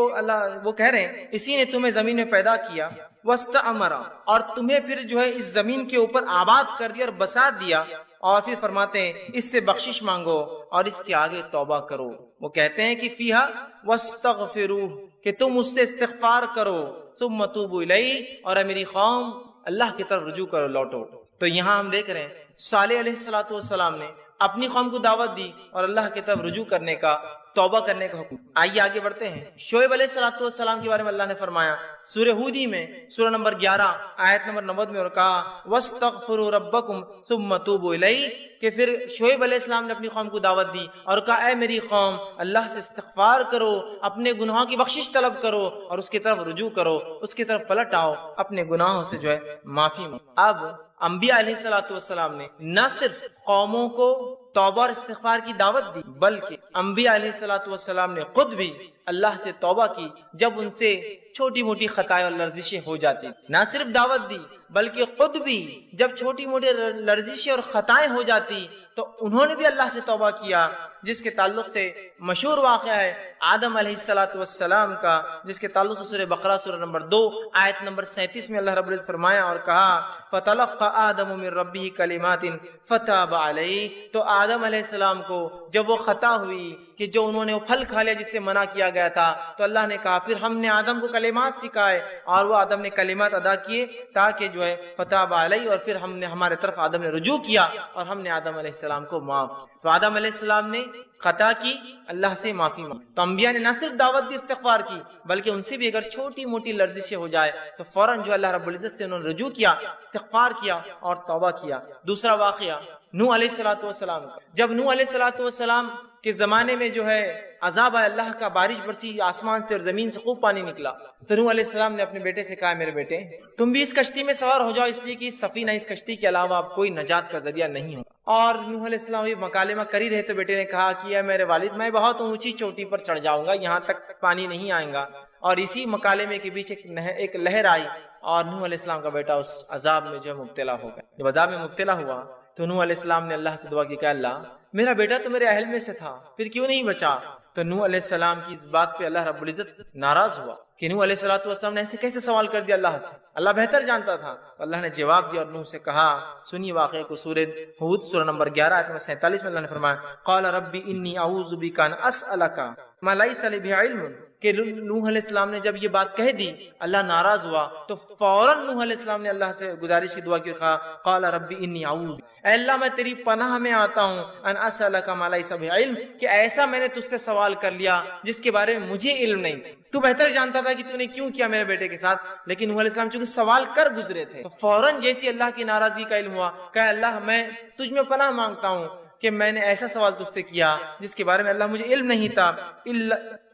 وہ کہہ رہے ہیں اسی نے تمہیں زمین میں پیدا کیا، وَاسْتَعْمَرَ اور تمہیں پھر جو ہے اس زمین کے اوپر آباد کر دیا اور بسا دیا، اور پھر فرماتے ہیں اس سے بخشش مانگو اور اس کے آگے توبہ کرو۔ وہ کہتے ہیں کہ فیہا واستغفروا کہ تم اس سے استغفار کرو، ثم توبوا الیہ اور اے میری قوم اللہ کی طرف رجوع کرو، لوٹو۔ تو یہاں ہم دیکھ رہے ہیں صالح علیہ السلام نے اپنی قوم کو دعوت دی اور اللہ کی طرف رجوع کرنے کا، توبہ کرنے کا حکم۔ آئیے آگے بڑھتے ہیں۔ شعیب علیہ السلام کے بارے میں اللہ نے فرمایا سورہ ہود ہی میں سورہ نمبر 11 آیت نمبر 90 میں، اور کہا وَاسْتَغْفِرُوا رَبَّكُمْ ثُمَّ تُوبُوا إِلَيْهِ کہ پھر شعیب علیہ السلام نے اپنی قوم کو دعوت دی اور کہا اے میری قوم اللہ سے استغفار کرو، اپنے گناہوں کی بخشش طلب کرو اور اس کی طرف رجوع کرو، اس کی طرف پلٹ آؤ، اپنے گناہوں سے جو ہے معافی مانگو۔ اب انبیاء علیہ السلام نے نہ صرف قوموں کو توبہ اور استغفار کی دعوت دی، بلکہ انبیاء علیہ السلام نے خود بھی اللہ سے توبہ کی جب ان سے چھوٹی موٹی خطائیں اور لرزشیں ہو جاتی۔ نہ صرف دعوت دی بلکہ خود بھی جب چھوٹی موٹی لرزشیں اور خطائیں ہو جاتی تو انہوں نے بھی اللہ سے توبہ کیا، جس کے تعلق سے مشہور واقعہ ہے آدم علیہ السلام کا، جس کے تعلق سے سورہ بقرہ سورہ نمبر 2 آیت نمبر 37 میں اللہ رب العزت فرمایا اور کہا فَتَلَقَّى آدَمُ مِن رَّبِّهِ كَلِمَاتٍ فَتَابَ عَلَيْهِ تو آدم علیہ السلام کو جب وہ خطا ہوئی کہ جو انہوں نے وہ پھل کھا لیا جس سے منع کیا گیا تھا، تو اللہ نے کہا پھر ہم نے آدم کو کلمات سکھائے اور وہ آدم نے کلمات ادا کیے تاکہ جو ہے فتاب علیہ، اور پھر ہم نے ہمارے طرف آدم نے رجوع کیا اور ہم نے آدم علیہ السلام کو معاف۔ تو آدم علیہ السلام نے خطا کی، اللہ سے معافی مانگی۔ تو انبیاء نے نہ صرف دعوت دی، استغفار کی، بلکہ ان سے بھی اگر چھوٹی موٹی لرزشیں ہو جائے تو فوراً جو اللہ رب العزت سے انہوں نے رجوع کیا، استغفار کیا اور توبہ کیا۔ دوسرا واقعہ نوح علیہ السلام کا، جب نوح علیہ السلام کے زمانے میں جو ہے عذاب آیا، اللہ کا بارش برسی آسمان سے اور زمین سے خوب پانی نکلا، تو نوح علیہ السلام نے اپنے بیٹے سے کہا میرے بیٹے تم بھی اس کشتی میں سوار ہو جاؤ، اس لیے کہ اس سفینہ اس کشتی کے علاوہ اب کوئی نجات کا ذریعہ نہیں ہو۔ اور نوح علیہ السلام یہ مکالمہ کر ہی رہے تو بیٹے نے کہا کہ اے میرے والد میں بہت اونچی چوٹی پر چڑھ جاؤں گا، یہاں تک پانی نہیں آئے گا۔ اور اسی مکالمے کے بیچ ایک لہر آئی اور نوح علیہ السلام کا بیٹا اس عذاب میں جو ہے مبتلا ہو گیا۔ جب عذاب میں مبتلا ہوا تو نوح علیہ السلام نے اللہ سے دعا کی کہ اللہ میرا بیٹا تو میرے اہل میں سے تھا، پھر کیوں نہیں بچا؟ تو نوح علیہ السلام کی اس بات پہ اللہ رب العزت ناراض ہوا کہ نوح علیہ السلام نے ایسے کیسے سوال کر دیا اللہ سے، اللہ بہتر جانتا تھا۔ تو اللہ نے جواب دیا اور نوح سے کہا، سنی واقعے کو سورہ ہود سورہ نمبر 11 آیت نمبر 47 میں اللہ نے فرمایا قال رب انی اعوذ بک ان اسالک ما لیس لی بہ علم کہ نوح علیہ السلام نے جب یہ بات کہہ دی اللہ ناراض ہوا، تو فوراً نوح علیہ السلام نے اللہ سے گزارش کی دعا کی اور کہا قال رب انی اعوذ اے اللہ میں تیری پناہ میں آتا ہوں ان اسالک ما لیس بہ علم کہ ایسا میں نے تجھ سے سوال کر لیا جس کے بارے میں مجھے علم نہیں، تو بہتر جانتا تھا کہ تو نے کیوں کیا میرے بیٹے کے ساتھ، لیکن نوح علیہ السلام چونکہ سوال کر گزرے تھے تو فوراً جیسی اللہ کی ناراضگی کا علم ہوا کہ اللہ میں تجھ میں پناہ مانگتا ہوں کہ میں نے ایسا سوال تجھ سے کیا جس کے بارے میں اللہ مجھے علم نہیں تھا۔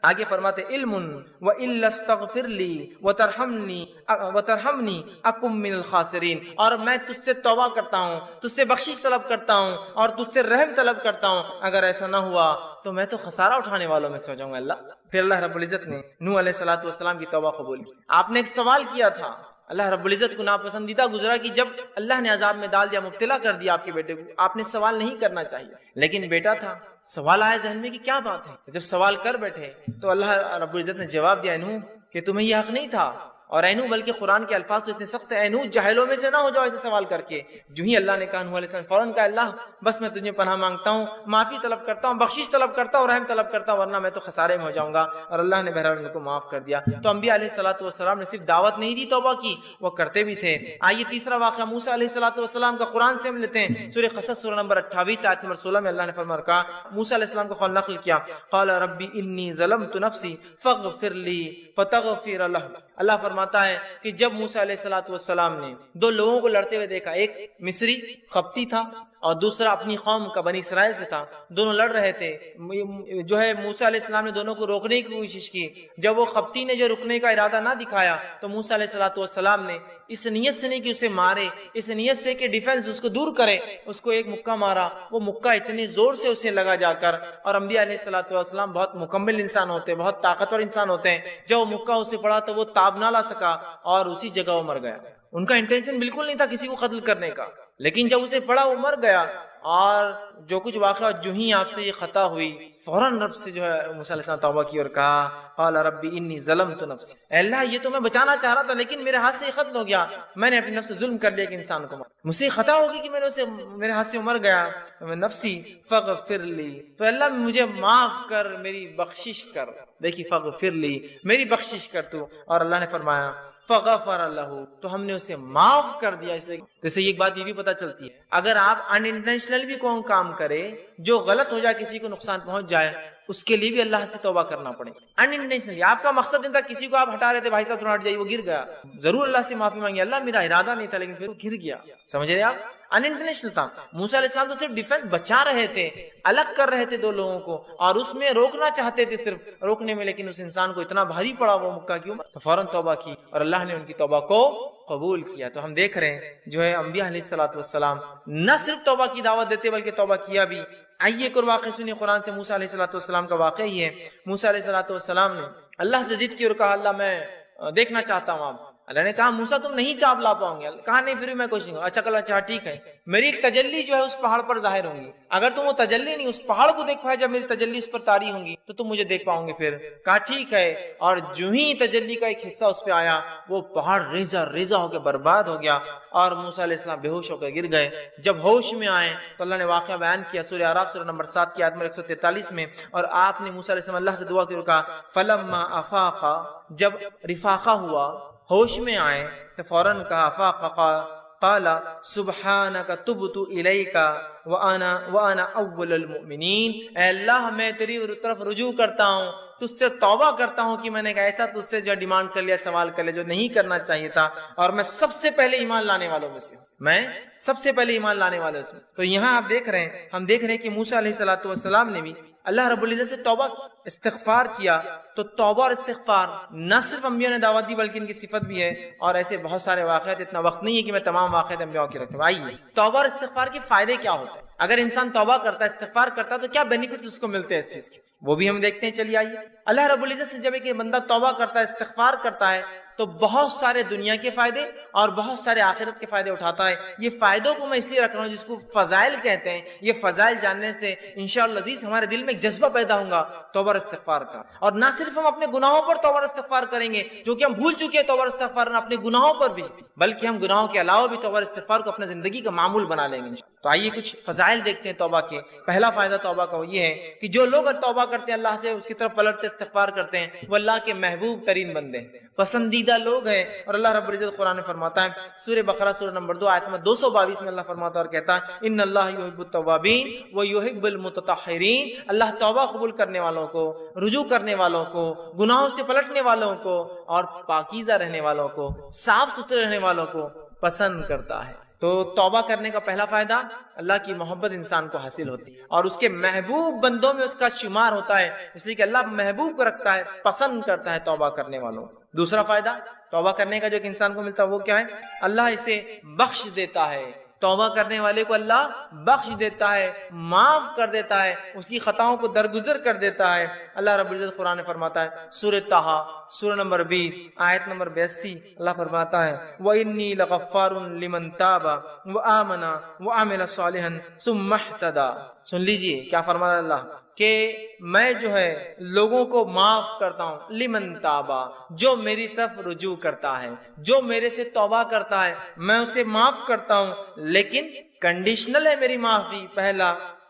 آگے فرماتے علم وَإِلَّا اسْتَغْفِرْ لِي وَتَرْحَمْنِي أَكُن مِّنَ الْخَاسِرِينَ اور میں تجھ سے توبہ کرتا ہوں، تجھ سے بخشش طلب کرتا ہوں اور تجھ سے رحم طلب کرتا ہوں، اگر ایسا نہ ہوا تو میں تو خسارہ اٹھانے والوں میں سے ہو جاؤں گا اللہ۔ پھر اللہ رب العزت نے نوح علیہ السلام کی توبہ قبول کی۔ آپ نے ایک سوال کیا تھا، اللہ رب العزت کو ناپسندیدہ گزرا کہ جب اللہ نے عذاب میں ڈال دیا، مبتلا کر دیا آپ کے بیٹے کو، آپ نے سوال نہیں کرنا چاہیے، لیکن بیٹا تھا، سوال آیا ذہن میں کہ کیا بات ہے، جب سوال کر بیٹھے تو اللہ رب العزت نے جواب دیا نوح کہ تمہیں یہ حق نہیں تھا اور اینو بلکہ قرآن کے الفاظ تو اتنے سخت ہیں، اینو جاہلوں میں سے نہ ہو جاؤ ایسے سوال کر کے. جو ہی اللہ نے کہا نوح علیہ السلام فوراً کہا اللہ بس میں تجھے پناہ مانگتا ہوں، معافی طلب کرتا ہوں، بخشش طلب کرتا ہوں، رحم طلب کرتا ہوں، ورنہ میں تو خسارے میں ہو جاؤں گا. اور اللہ نے بہرحال ان کو معاف کر دیا. تو انبیاء علیہ الصلوۃ والسلام نے صرف دعوت نہیں دی توبہ کی، وہ کرتے بھی تھے. آئیے تیسرا واقعہ موسیٰ علیہ الصلوۃ والسلام کا قرآن سے ہم لیتے ہیں. سورہ قصص سورہ نمبر 28 آیت نمبر 16 میں اللہ نے فرمایا کہا موسیٰ علیہ السلام کا قول نقل کیا قال ربی انی ظلمت نفسی فاغفر لی فتغفر له. اللہ فرماتا ہے کہ جب موسیٰ علیہ الصلوۃ والسلام نے دو لوگوں کو لڑتے ہوئے دیکھا، ایک مصری قبطی تھا اور دوسرا اپنی قوم کا بنی اسرائیل سے تھا، دونوں لڑ رہے تھے. جو ہے موسیٰ علیہ السلام نے دونوں کو روکنے کی کوشش کی. جب وہ قبطی نے جو رکنے کا ارادہ نہ دکھایا تو موسیٰ علیہ الصلوۃ والسلام نے اس نیت سے نہیں کہ اسے مارے، اس نیت سے کہ ڈیفنس اس کو دور کرے، اس کو ایک مکہ مارا. وہ مکہ اتنے زور سے اسے لگا جا کر، اور انبیاء علیہ الصلوۃ والسلام بہت مکمل انسان ہوتے ہیں، بہت طاقتور انسان ہوتے ہیں. جب وہ مکہ اسے پڑا تو وہ تاب نہ لا سکا اور اسی جگہ وہ مر گیا. ان کا انٹینشن بالکل نہیں تھا کسی کو قتل کرنے کا، لیکن جب اسے پڑا وہ مر گیا. اور جو کچھ واقعہ جو ہی آپ سے یہ خطا ہوئی فوراً رب سے جو ہے موسیٰ علیہ السلام توبہ کی اور کہا قال ربی انی ظلمت نفسی، اے اللہ یہ تو میں بچانا چاہ رہا تھا لیکن میرے ہاتھ سے یہ ختم ہو گیا، میں نے اپنے نفس سے ظلم کر لیا کہ انسان کو مجھ سے خطا ہوگی کہ میں نے اسے میرے ہاتھ سے مر گیا. نفسی فاغفر لی، تو اللہ مجھے معاف کر، میری بخشش کر. دیکھیے فاغفر لی، میری بخشش کر تو. اور اللہ نے فرمایا فغفر له، تو ہم نے اسے معاف کر دیا. اس لیے جیسے ایک بات یہ بھی پتہ چلتی ہے اگر آپ ان انٹینشنل بھی کوئی کام کرے جو غلط ہو جائے، کسی کو نقصان پہنچ جائے، اس کے لیے بھی اللہ سے توبہ کرنا پڑے. ان انٹینشنلی آپ کا مقصد نہیں تھا، کسی کو آپ ہٹا رہے تھے، بھائی صاحب تم ہٹ جائیے، وہ گر گیا، ضرور اللہ سے معافی مانگی اللہ میرا ارادہ نہیں تھا لیکن پھر وہ گر گیا. سمجھ رہے آپ؟ ان انٹینشنل تھا. موسیٰ علیہ السلام تو صرف ڈیفنس بچا رہے تھے، الگ کر رہے تھے دو لوگوں کو، اور اس میں روکنا چاہتے تھے صرف روکنے میں، لیکن اس انسان کو اتنا بھاری پڑا وہ مکہ کی عمر، تو فوراً توبہ کی اور اللہ نے ان کی توبہ کو قبول کیا. تو ہم دیکھ رہے ہیں جو ہے انبیاء علیہ الصلوۃ والسلام نہ صرف توبہ کی دعوت دیتے بلکہ توبہ کیا بھی. آئیے ایک اور واقعہ سنیے قرآن سے. موسیٰ علیہ الصلوۃ والسلام کا واقعہ یہ ہے. موسیٰ علیہ الصلوۃ والسلام نے اللہ سے ضد کی اور کہا اللہ میں دیکھنا چاہتا ہوں آپ. اللہ نے کہا موسیٰ تم نہیں کعب لا پاؤں گے. کہا نہیں پھر بھی میں کوشش کروں. اچھا کل اچھا ٹھیک ہے، میری ایک تجلی جو ہے اس پہاڑ پر ظاہر ہوں گی، اگر تم وہ تجلی نہیں اس پہاڑ کو دیکھ پائے، جب میری تجلی اس پر طاری ہوں گی تو تم مجھے دیکھ پاؤں گے. پھر کہا ٹھیک ہے، اور جو ہی تجلی کا ایک حصہ اس پہ آیا وہ پہاڑ ریزہ ریزہ ہو کے برباد ہو گیا اور موسیٰ علیہ السلام بے ہوش ہو کے گر گئے. جب ہوش میں آئے تو اللہ نے واقعہ بیان کیا سورہ اعراف سورہ نمبر 7 کی آیت نمبر 143 میں. اور آپ نے موسیٰ علیہ السلام اللہ سے دعا کی اور کہا فلما افاقا، جب رفاقہ ہوا ہوش میں آئے تو فوراً کہا افاقا قال سبحانک تبت الیک وانا اول المؤمنین، اے اللہ میں تیری طرف رجوع کرتا ہوں، تجھ سے توبہ کرتا ہوں کہ میں نے ایسا تجھ سے جو ڈیمانڈ کر لیا، سوال کر لیا جو نہیں کرنا چاہیے تھا، اور میں سب سے پہلے ایمان لانے والوں میں سے، میں سب سے پہلے ایمان لانے والوں میں. تو یہاں آپ دیکھ رہے ہیں، ہم دیکھ رہے ہیں کہ موسیٰ علیہ الصلوۃ والسلام نے بھی اللہ رب العزت سے توبہ استغفار کیا. تو توبہ اور استغفار نہ صرف انبیاء نے دعوت دی بلکہ ان کی صفت بھی ہے، اور ایسے بہت سارے واقعات، اتنا وقت نہیں ہے کہ میں تمام واقعات انبیاء کی رکھوں. آئیے توبہ اور استغفار کے فائدے کیا ہوتے ہیں، اگر انسان توبہ کرتا ہے استغفار کرتا ہے تو کیا بینیفٹس اس کو ملتے ہیں اس چیز کے، وہ بھی ہم دیکھتے ہیں. چلیے آئیے. اللہ رب العزت سے جب ایک بندہ توبہ کرتا ہے استغفار کرتا ہے تو بہت سارے دنیا کے فائدے اور بہت سارے آخرت کے فائدے اٹھاتا ہے. یہ فائدوں کو میں اس لیے رکھ رہا ہوں جس کو فضائل کہتے ہیں. یہ فضائل جاننے سے انشاءاللہ عزیز ہمارے دل میں ایک جذبہ پیدا ہوگا توبہ اور استغفار کا. اور نہ صرف ہم اپنے گناہوں پر توبہ اور استغفار کریں گے جو کہ ہم بھول چکے ہیں توبہ اور استغفار اپنے گناہوں پر بھی، بلکہ ہم گناہوں کے علاوہ بھی توبہ اور استغفار کو اپنے زندگی کا معمول بنا لیں گے. تو آئیے کچھ فضائل دیکھتے ہیں توبہ کے. پہلا فائدہ توبہ کا وہ یہ ہے کہ جو لوگ توبہ کرتے ہیں اللہ سے اس کی طرف پلٹتے استغفار کرتے ہیں وہ اللہ کے محبوب ترین بندے ہیں، پسندیدہ لوگ ہیں. اور اللہ رب العزت قرآن میں فرماتا ہے سورہ بقرہ سورہ نمبر 2 آیت نمبر 222 میں اللہ فرماتا ہے اور کہتا ہے ان اللہ یحب التوابین ویحب المتطہرین، اللہ توبہ قبول کرنے والوں کو، رجوع کرنے والوں کو، گناہوں سے پلٹنے والوں کو اور پاکیزہ رہنے والوں کو، صاف ستھرے رہنے والوں کو پسند کرتا ہے. تو توبہ کرنے کا پہلا فائدہ اللہ کی محبت انسان کو حاصل ہوتی ہے اور اس کے محبوب بندوں میں اس کا شمار ہوتا ہے، اس لیے کہ اللہ محبوب کو رکھتا ہے، پسند کرتا ہے توبہ کرنے والوں. دوسرا فائدہ توبہ کرنے کا جو کہ انسان کو ملتا ہے وہ کیا ہے، اللہ اسے بخش دیتا ہے. توبہ کرنے والے کو اللہ بخش دیتا ہے، معاف کر دیتا ہے، اس کی خطاؤں کو درگزر کر دیتا ہے. اللہ رب العزت قرآن میں فرماتا ہے سورہ طٰہٰ سورہ نمبر 20 آیت نمبر 82 اللہ فرماتا ہے وَإِنِّي لَغَفَّارٌ لِمَن تَابَ وَآمَنَ وَعَمِلَ صَالِحًا ثُمَّ اهْتَدَىٰ. سن لیجئے کیا فرماتا اللہ، کہ میں جو ہے لوگوں کو معاف کرتا ہوں، لمن تابا، جو میری طرف رجوع کرتا ہے، جو میرے سے توبہ کرتا ہے میں اسے معاف کرتا ہوں، لیکن کنڈیشنل ہے میری معافی۔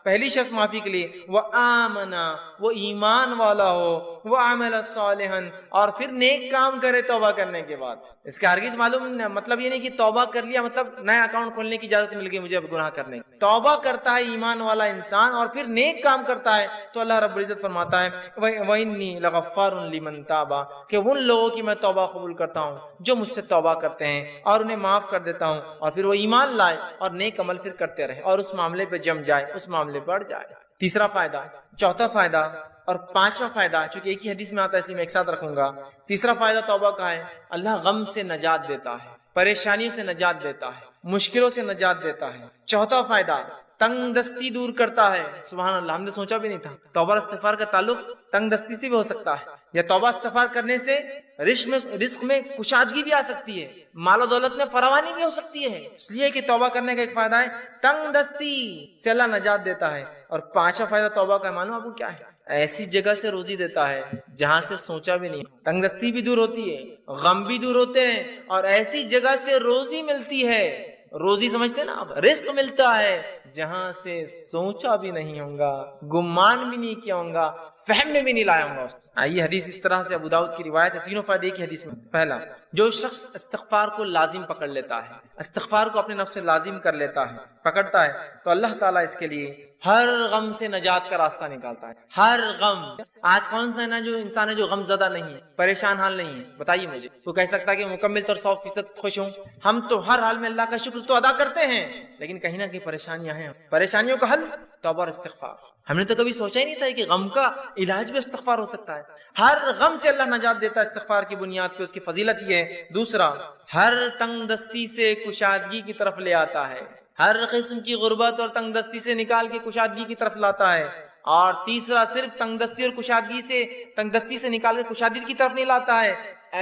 پہلی شرط معافی کے لیے وہ آمنا، وہ ایمان والا ہو، وہ عمل صالحا، اور پھر نیک کام کرے توبہ کرنے کے بعد۔ اس کا ہرگز معلوم مطلب یہ نہیں کہ توبہ کر لیا مطلب نیا اکاؤنٹ کھولنے کی اجازت مل گئی مجھے اب گناہ کرنے کی۔ توبہ کرتا ہے ایمان والا انسان اور پھر نیک کام کرتا ہے تو اللہ رب العزت فرماتا ہے وَإِنِّي لَغَفَّارٌ لِمَن تَابَ، کہ ان لوگوں کی میں توبہ قبول کرتا ہوں جو مجھ سے توبہ کرتے ہیں اور انہیں معاف کر دیتا ہوں، اور پھر وہ ایمان لائے اور نیک عمل پھر کرتے رہے اور اس معاملے پہ جم جائے، اس معاملے پہ اڑ جائے۔ تیسرا فائدہ، چوتھا فائدہ اور پانچواں فائدہ، چونکہ ایک ہی حدیث میں آتا ہے اس لیے میں ایک ساتھ رکھوں گا۔ تیسرا فائدہ توبہ کا ہے، اللہ غم سے نجات دیتا ہے، پریشانیوں سے نجات دیتا ہے، مشکلوں سے نجات دیتا ہے۔ چوتھا فائدہ، تنگ دستی دور کرتا ہے۔ سبحان اللہ، ہم نے سوچا بھی نہیں تھا توبہ اور استغفار کا تعلق تنگ دستی سے بھی ہو سکتا ہے، یا توبہ استغفار کرنے سے رزق میں کشادگی بھی آ سکتی ہے، مال و دولت میں فراوانی بھی ہو سکتی ہے۔ اس لیے کہ توبہ کرنے کا ایک فائدہ ہے تنگ دستی سے اللہ نجات دیتا ہے۔ اور پانچواں فائدہ توبہ کا معلوم آپ کو کیا ہے؟ ایسی جگہ سے روزی دیتا ہے جہاں سے سوچا بھی نہیں۔ تنگ دستی بھی دور ہوتی ہے، غم بھی دور ہوتے ہیں، اور ایسی جگہ سے روزی ملتی ہے، روزی سمجھتے ہیں نا آپ، رزق ملتا ہے جہاں سے سوچا بھی نہیں ہوگا، گمان بھی نہیں کیا ہوگا، فہم میں بھی نہیں لایا ہوگا۔ آئیے حدیث اس طرح سے ابو داؤد کی روایت ہے، تینوں فائدے ایک ہی حدیث میں۔ پہلا، جو شخص استغفار کو لازم پکڑ لیتا ہے، استغفار کو اپنے نفس سے لازم کر لیتا ہے، پکڑتا ہے، تو اللہ تعالیٰ اس کے لیے ہر غم سے نجات کا راستہ نکالتا ہے۔ ہر غم، آج کون سا نا جو انسان ہے جو غم زدہ نہیں ہے، پریشان حال نہیں ہے؟ بتائیے مجھے، تو کہہ سکتا ہے کہ مکمل طور 100% خوش ہوں؟ ہم تو ہر حال میں اللہ کا شکر تو ادا کرتے ہیں، لیکن کہیں نہ کہیں پریشانیاں ہیں۔ پریشانیوں کا حل توبہ اور استغفار۔ ہم نے تو کبھی سوچا ہی نہیں تھا کہ غم کا علاج بھی استغفار ہو سکتا ہے۔ ہر غم سے اللہ نجات دیتا ہے استغفار کی بنیاد پہ، اس کی فضیلت یہ ہے۔ دوسرا، ہر تنگ دستی سے کشادگی کی طرف لے آتا ہے، ہر قسم کی غربت اور تنگ دستی سے نکال کے کشادگی کی طرف لاتا ہے۔ اور تیسرا، صرف تنگ دستی اور کشادگی سے، تنگ دستی سے نکال کے کشادگی کی طرف نہیں لاتا ہے،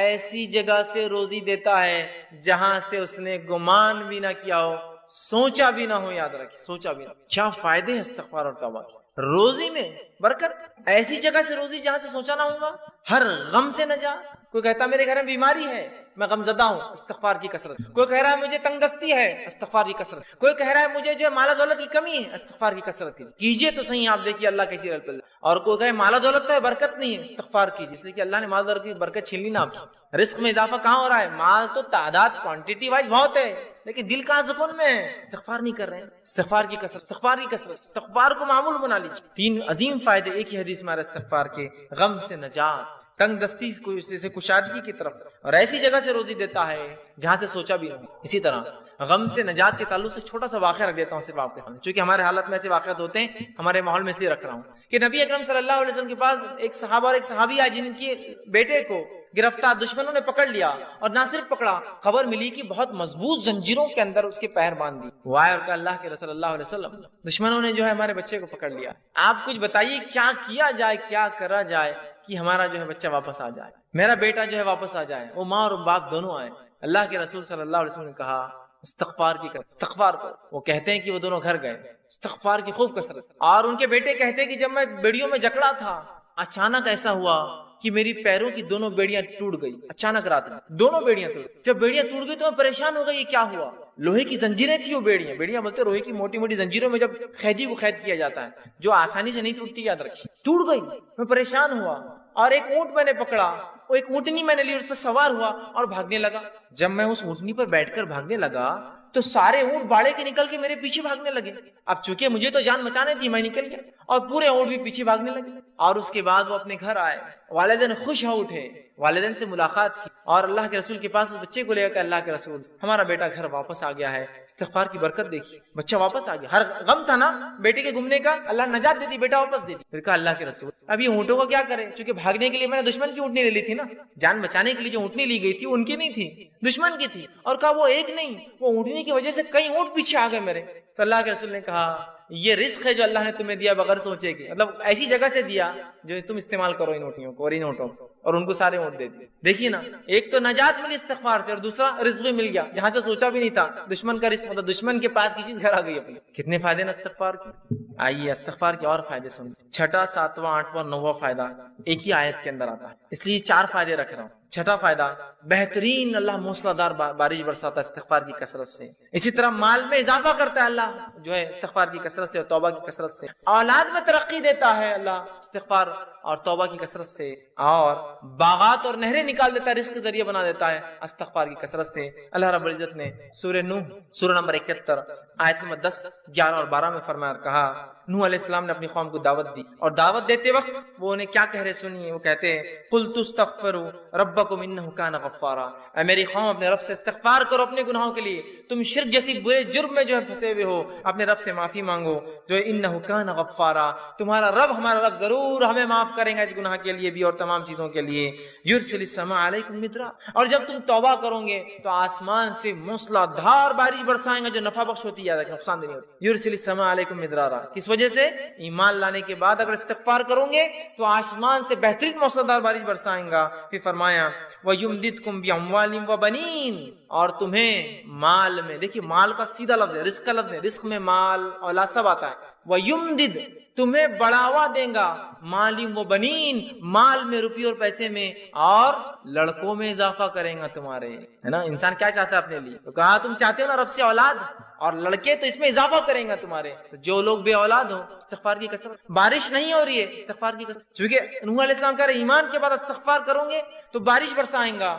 ایسی جگہ سے روزی دیتا ہے جہاں سے اس نے گمان بھی نہ کیا ہو، سوچا بھی نہ ہو۔ یاد رکھیں، سوچا بھی نہ۔ کیا فائدے ہیں استغفار اور توبہ کے؟ روزی میں برکت، ایسی جگہ سے روزی جہاں سے سوچا نہ ہوگا، ہر غم سے نجات۔ کوئی کہتا میرے گھر میں بیماری ہے، میں غم زدہ ہوں، استغفار کی کثرت۔ کوئی کہہ رہا ہے مجھے تنگ دستی ہے، استغفار کی کثرت۔ کوئی کہہ رہا ہے مجھے جو مال و دولت کی کمی ہے، استغفار کی کثرت کیجیے تو صحیح، آپ دیکھیے اللہ کیسی رحمت اللہ۔ اور کوئی کہے مال و دولت تو ہے برکت نہیں ہے، استغفار کیجیے، اس لیے کہ اللہ نے مال و دولت کی برکت چھین لی نا آپ کی۔ رزق میں اضافہ کہاں ہو رہا ہے؟ مال تو تعداد کوانٹٹی وائز بہت ہے، لیکن دل کہاں سکون میں ہے؟ استغفار نہیں کر رہے ہیں۔ استغفار کی کثرت، استغفار کی کثرت، استغفار کو معمول بنا لیجیے۔ تین عظیم فائدے ایک ہی حدیث میں استغفار کے، غم سے نجات، تنگ دستی سے کشادگی کی طرف، اور ایسی جگہ سے روزی دیتا ہے جہاں سے سوچا بھی نہیں۔ اسی طرح غم سے نجات کے تعلق سے چھوٹا سا واقعہ رکھ دیتا ہوں صرف آپ کے سامنے، چونکہ ہمارے حالت میں ایسے واقعات ہوتے ہیں، ہمارے ماحول میں اس لیے رکھ رہا ہوں کہ نبی اکرم صلی اللہ علیہ وسلم کے پاس ایک صحابہ اور ایک صحابی آئے جن کے بیٹے کو گرفتار دشمنوں نے پکڑ لیا، اور نہ صرف پکڑا، خبر ملی کہ بہت مضبوط زنجیروں کے اندر اس کے پیر باندھ دی۔ وہ آئے اور کہا اللہ کے رسول اللہ علیہ وسلم، دشمنوں نے جو ہے ہمارے بچے کو پکڑ لیا، آپ کچھ بتائیے کیا کیا جائے، کیا کرا جائے کہ ہمارا جو ہے بچہ واپس آ جائے، میرا بیٹا جو ہے واپس آ جائے، وہ ماں اور باپ دونوں آئے۔ اللہ کے رسول صلی اللہ علیہ وسلم نے کہا استغفار کی کثرت، استغفار کرو۔ وہ کہتے ہیں کہ وہ دونوں گھر گئے، استغفار کی خوب کثرت۔ اور ان کے بیٹے کہتے ہیں کہ جب میں بیڑیوں میں جکڑا تھا، اچانک ایسا ہوا کہ میری پیروں کی دونوں بیڑیاں ٹوٹ گئی، اچانک رات میں دونوں بیڑیاں ٹوٹ گئی۔ جب بیڑیاں ٹوٹ گئی تو میں پریشان ہو گئی، یہ کیا ہوا؟ لوہے کی زنجیریں تھی وہ بیڑیاں بولتے لوہے کی موٹی موٹی زنجیروں میں جب قیدی کو قید کیا جاتا ہے جو آسانی سے نہیں ٹوٹتی، یاد رکھیے، ٹوٹ گئی۔ میں پریشان ہوا اور ایک اونٹ میں نے پکڑا، وہ ایک اونٹنی میں نے لی، اس پر سوار ہوا اور بھاگنے لگا۔ جب میں اس اونٹنی پر بیٹھ کر بھاگنے لگا تو سارے اونٹ باڑے کے نکل کے میرے پیچھے بھاگنے لگے۔ اب چونکہ مجھے تو جان بچانے تھی، میں نکل گیا اور پورے اونٹ بھی پیچھے بھاگنے لگے۔ اور اس کے بعد وہ اپنے گھر آئے، والدین خوش ہو اٹھے، والدین سے ملاقات کی اور اللہ کے رسول کے پاس اس بچے کو لے کر اللہ کے رسول ہمارا بیٹا گھر واپس آ گیا ہے، استغفار کی برکت دیکھی، بچہ واپس آ گیا۔ ہر غم تھا نا بیٹے کے گمنے کا، اللہ نجات دیتی، بیٹا واپس دیتی۔ پھر کہا اللہ کے رسول اب یہ اونٹوں کو کیا کرے؟ چونکہ بھاگنے کے لیے میں نے دشمن کی اونٹنی لے لی تھی نا، جان بچانے کے لیے جو اونٹنی لی گئی تھی ان کی نہیں تھی، دشمن کی تھی۔ اور کہا وہ ایک نہیں، وہ اونٹنی کی وجہ سے کئی اونٹ پیچھے آ گئے میرے۔ تو اللہ کے رسول نے کہا یہ رزق ہے جو اللہ نے تمہیں دیا بغیر سوچے کہ، مطلب ایسی جگہ سے دیا جو تم استعمال کرو ان اونٹیوں کو اور ان اونٹوں کو، اور ان کو سارے اونٹ دے دیے۔ دیکھیے نا، ایک تو نجات ملی استغفار سے، اور دوسرا رزق بھی مل گیا جہاں سے سوچا بھی نہیں تھا، دشمن کا رزق، مطلب دشمن کے پاس کی چیز گھر آ گئی اپنی۔ کتنے فائدے نا استغفار کے! آئیے استغفار کے اور فائدے سنیں. چھٹا، ساتواں، آٹھواں، نواں فائدہ ایک ہی آیت کے اندر آتا ہے، اس لیے 4 فائدے رکھ رہا ہوں. چھٹا فائدہ، بہترین اللہ موسلا دار بارش برساتا ہے استغفار کی کثرت سے. اسی طرح مال میں اضافہ کرتا ہے اللہ جو ہے استغفار کی کثرت سے اور توبہ کی کثرت سے. اولاد میں ترقی دیتا ہے اللہ استغفار اور توبہ کی کثرت سے. اور باغات اور نہریں نکال دیتا ہے، رزق ذریعہ بنا دیتا ہے استغفار کی کثرت سے. اللہ رب العزت نے سورہ نوح سورہ نمبر 71 آیت نمبر 10، 11 اور 12 میں فرمایا، کہا نوح علیہ السلام نے اپنی قوم کو دعوت دی، اور دعوت دیتے وقت وہ انہیں کیا کہہ رہے سنیے. وہ کہتے ہیں قلت استغفروا ربکم انہ کان غفارا، اے میری قوم اپنے رب سے استغفار کرو اپنے گناہوں کے لیے، تم شرک جیسی برے جرم میں جو ہے پھنسے ہوئے ہو، اپنے رب سے معافی مانگو جو انہ کان غفارا، تمہارا رب ہمارا رب ضرور ہمیں معاف کرے گا اس گناہ کے لیے بھی اور تمام چیزوں کے لیے. یرسل السماء علیکم مدرا، اور جب تم توبہ کرو گے تو آسمان سے موسلا دھار بارش برسائیں گا جو نفع بخش ہوتی ہے، نقصان دہ نہیں ہوتی. یرسل السماء علیکم مدرارا، کس وجہ سے؟ ایمان لانے کے بعد اگر استغفار کرو گے تو آسمان سے بہترین موسلا دھار بارش برسائیں گا. پھر فرمایا وَيُمْدِدْكُمْ بِأَمْوَالٍ وَبَنِينَ، اور تمہیں مال میں، دیکھیے مال کا سیدھا لفظ ہے، رزق کا لفظ ہے، رزق میں مال اولاد سب آتا ہے. وَيُمْدِدْ، تمہیں بڑھاوا دیں گا، مالم و بنین، مال میں، روپی اور پیسے میں، اور لڑکوں میں اضافہ کریں گا تمہارے. ہے نا، انسان کیا چاہتا ہے اپنے لیے؟ تو کہا تم چاہتے ہو نا رب سے اولاد اور لڑکے، تو اس میں اضافہ کریں گا تمہارے. تو جو لوگ بے اولاد ہو استغفار کی کثرت، بارش نہیں ہو رہی ہے استغفار کی کثرت، چونکہ نوح علیہ السلام کہہ رہے ایمان کے بعد استغفار کرو گے تو بارش برسائیں گا،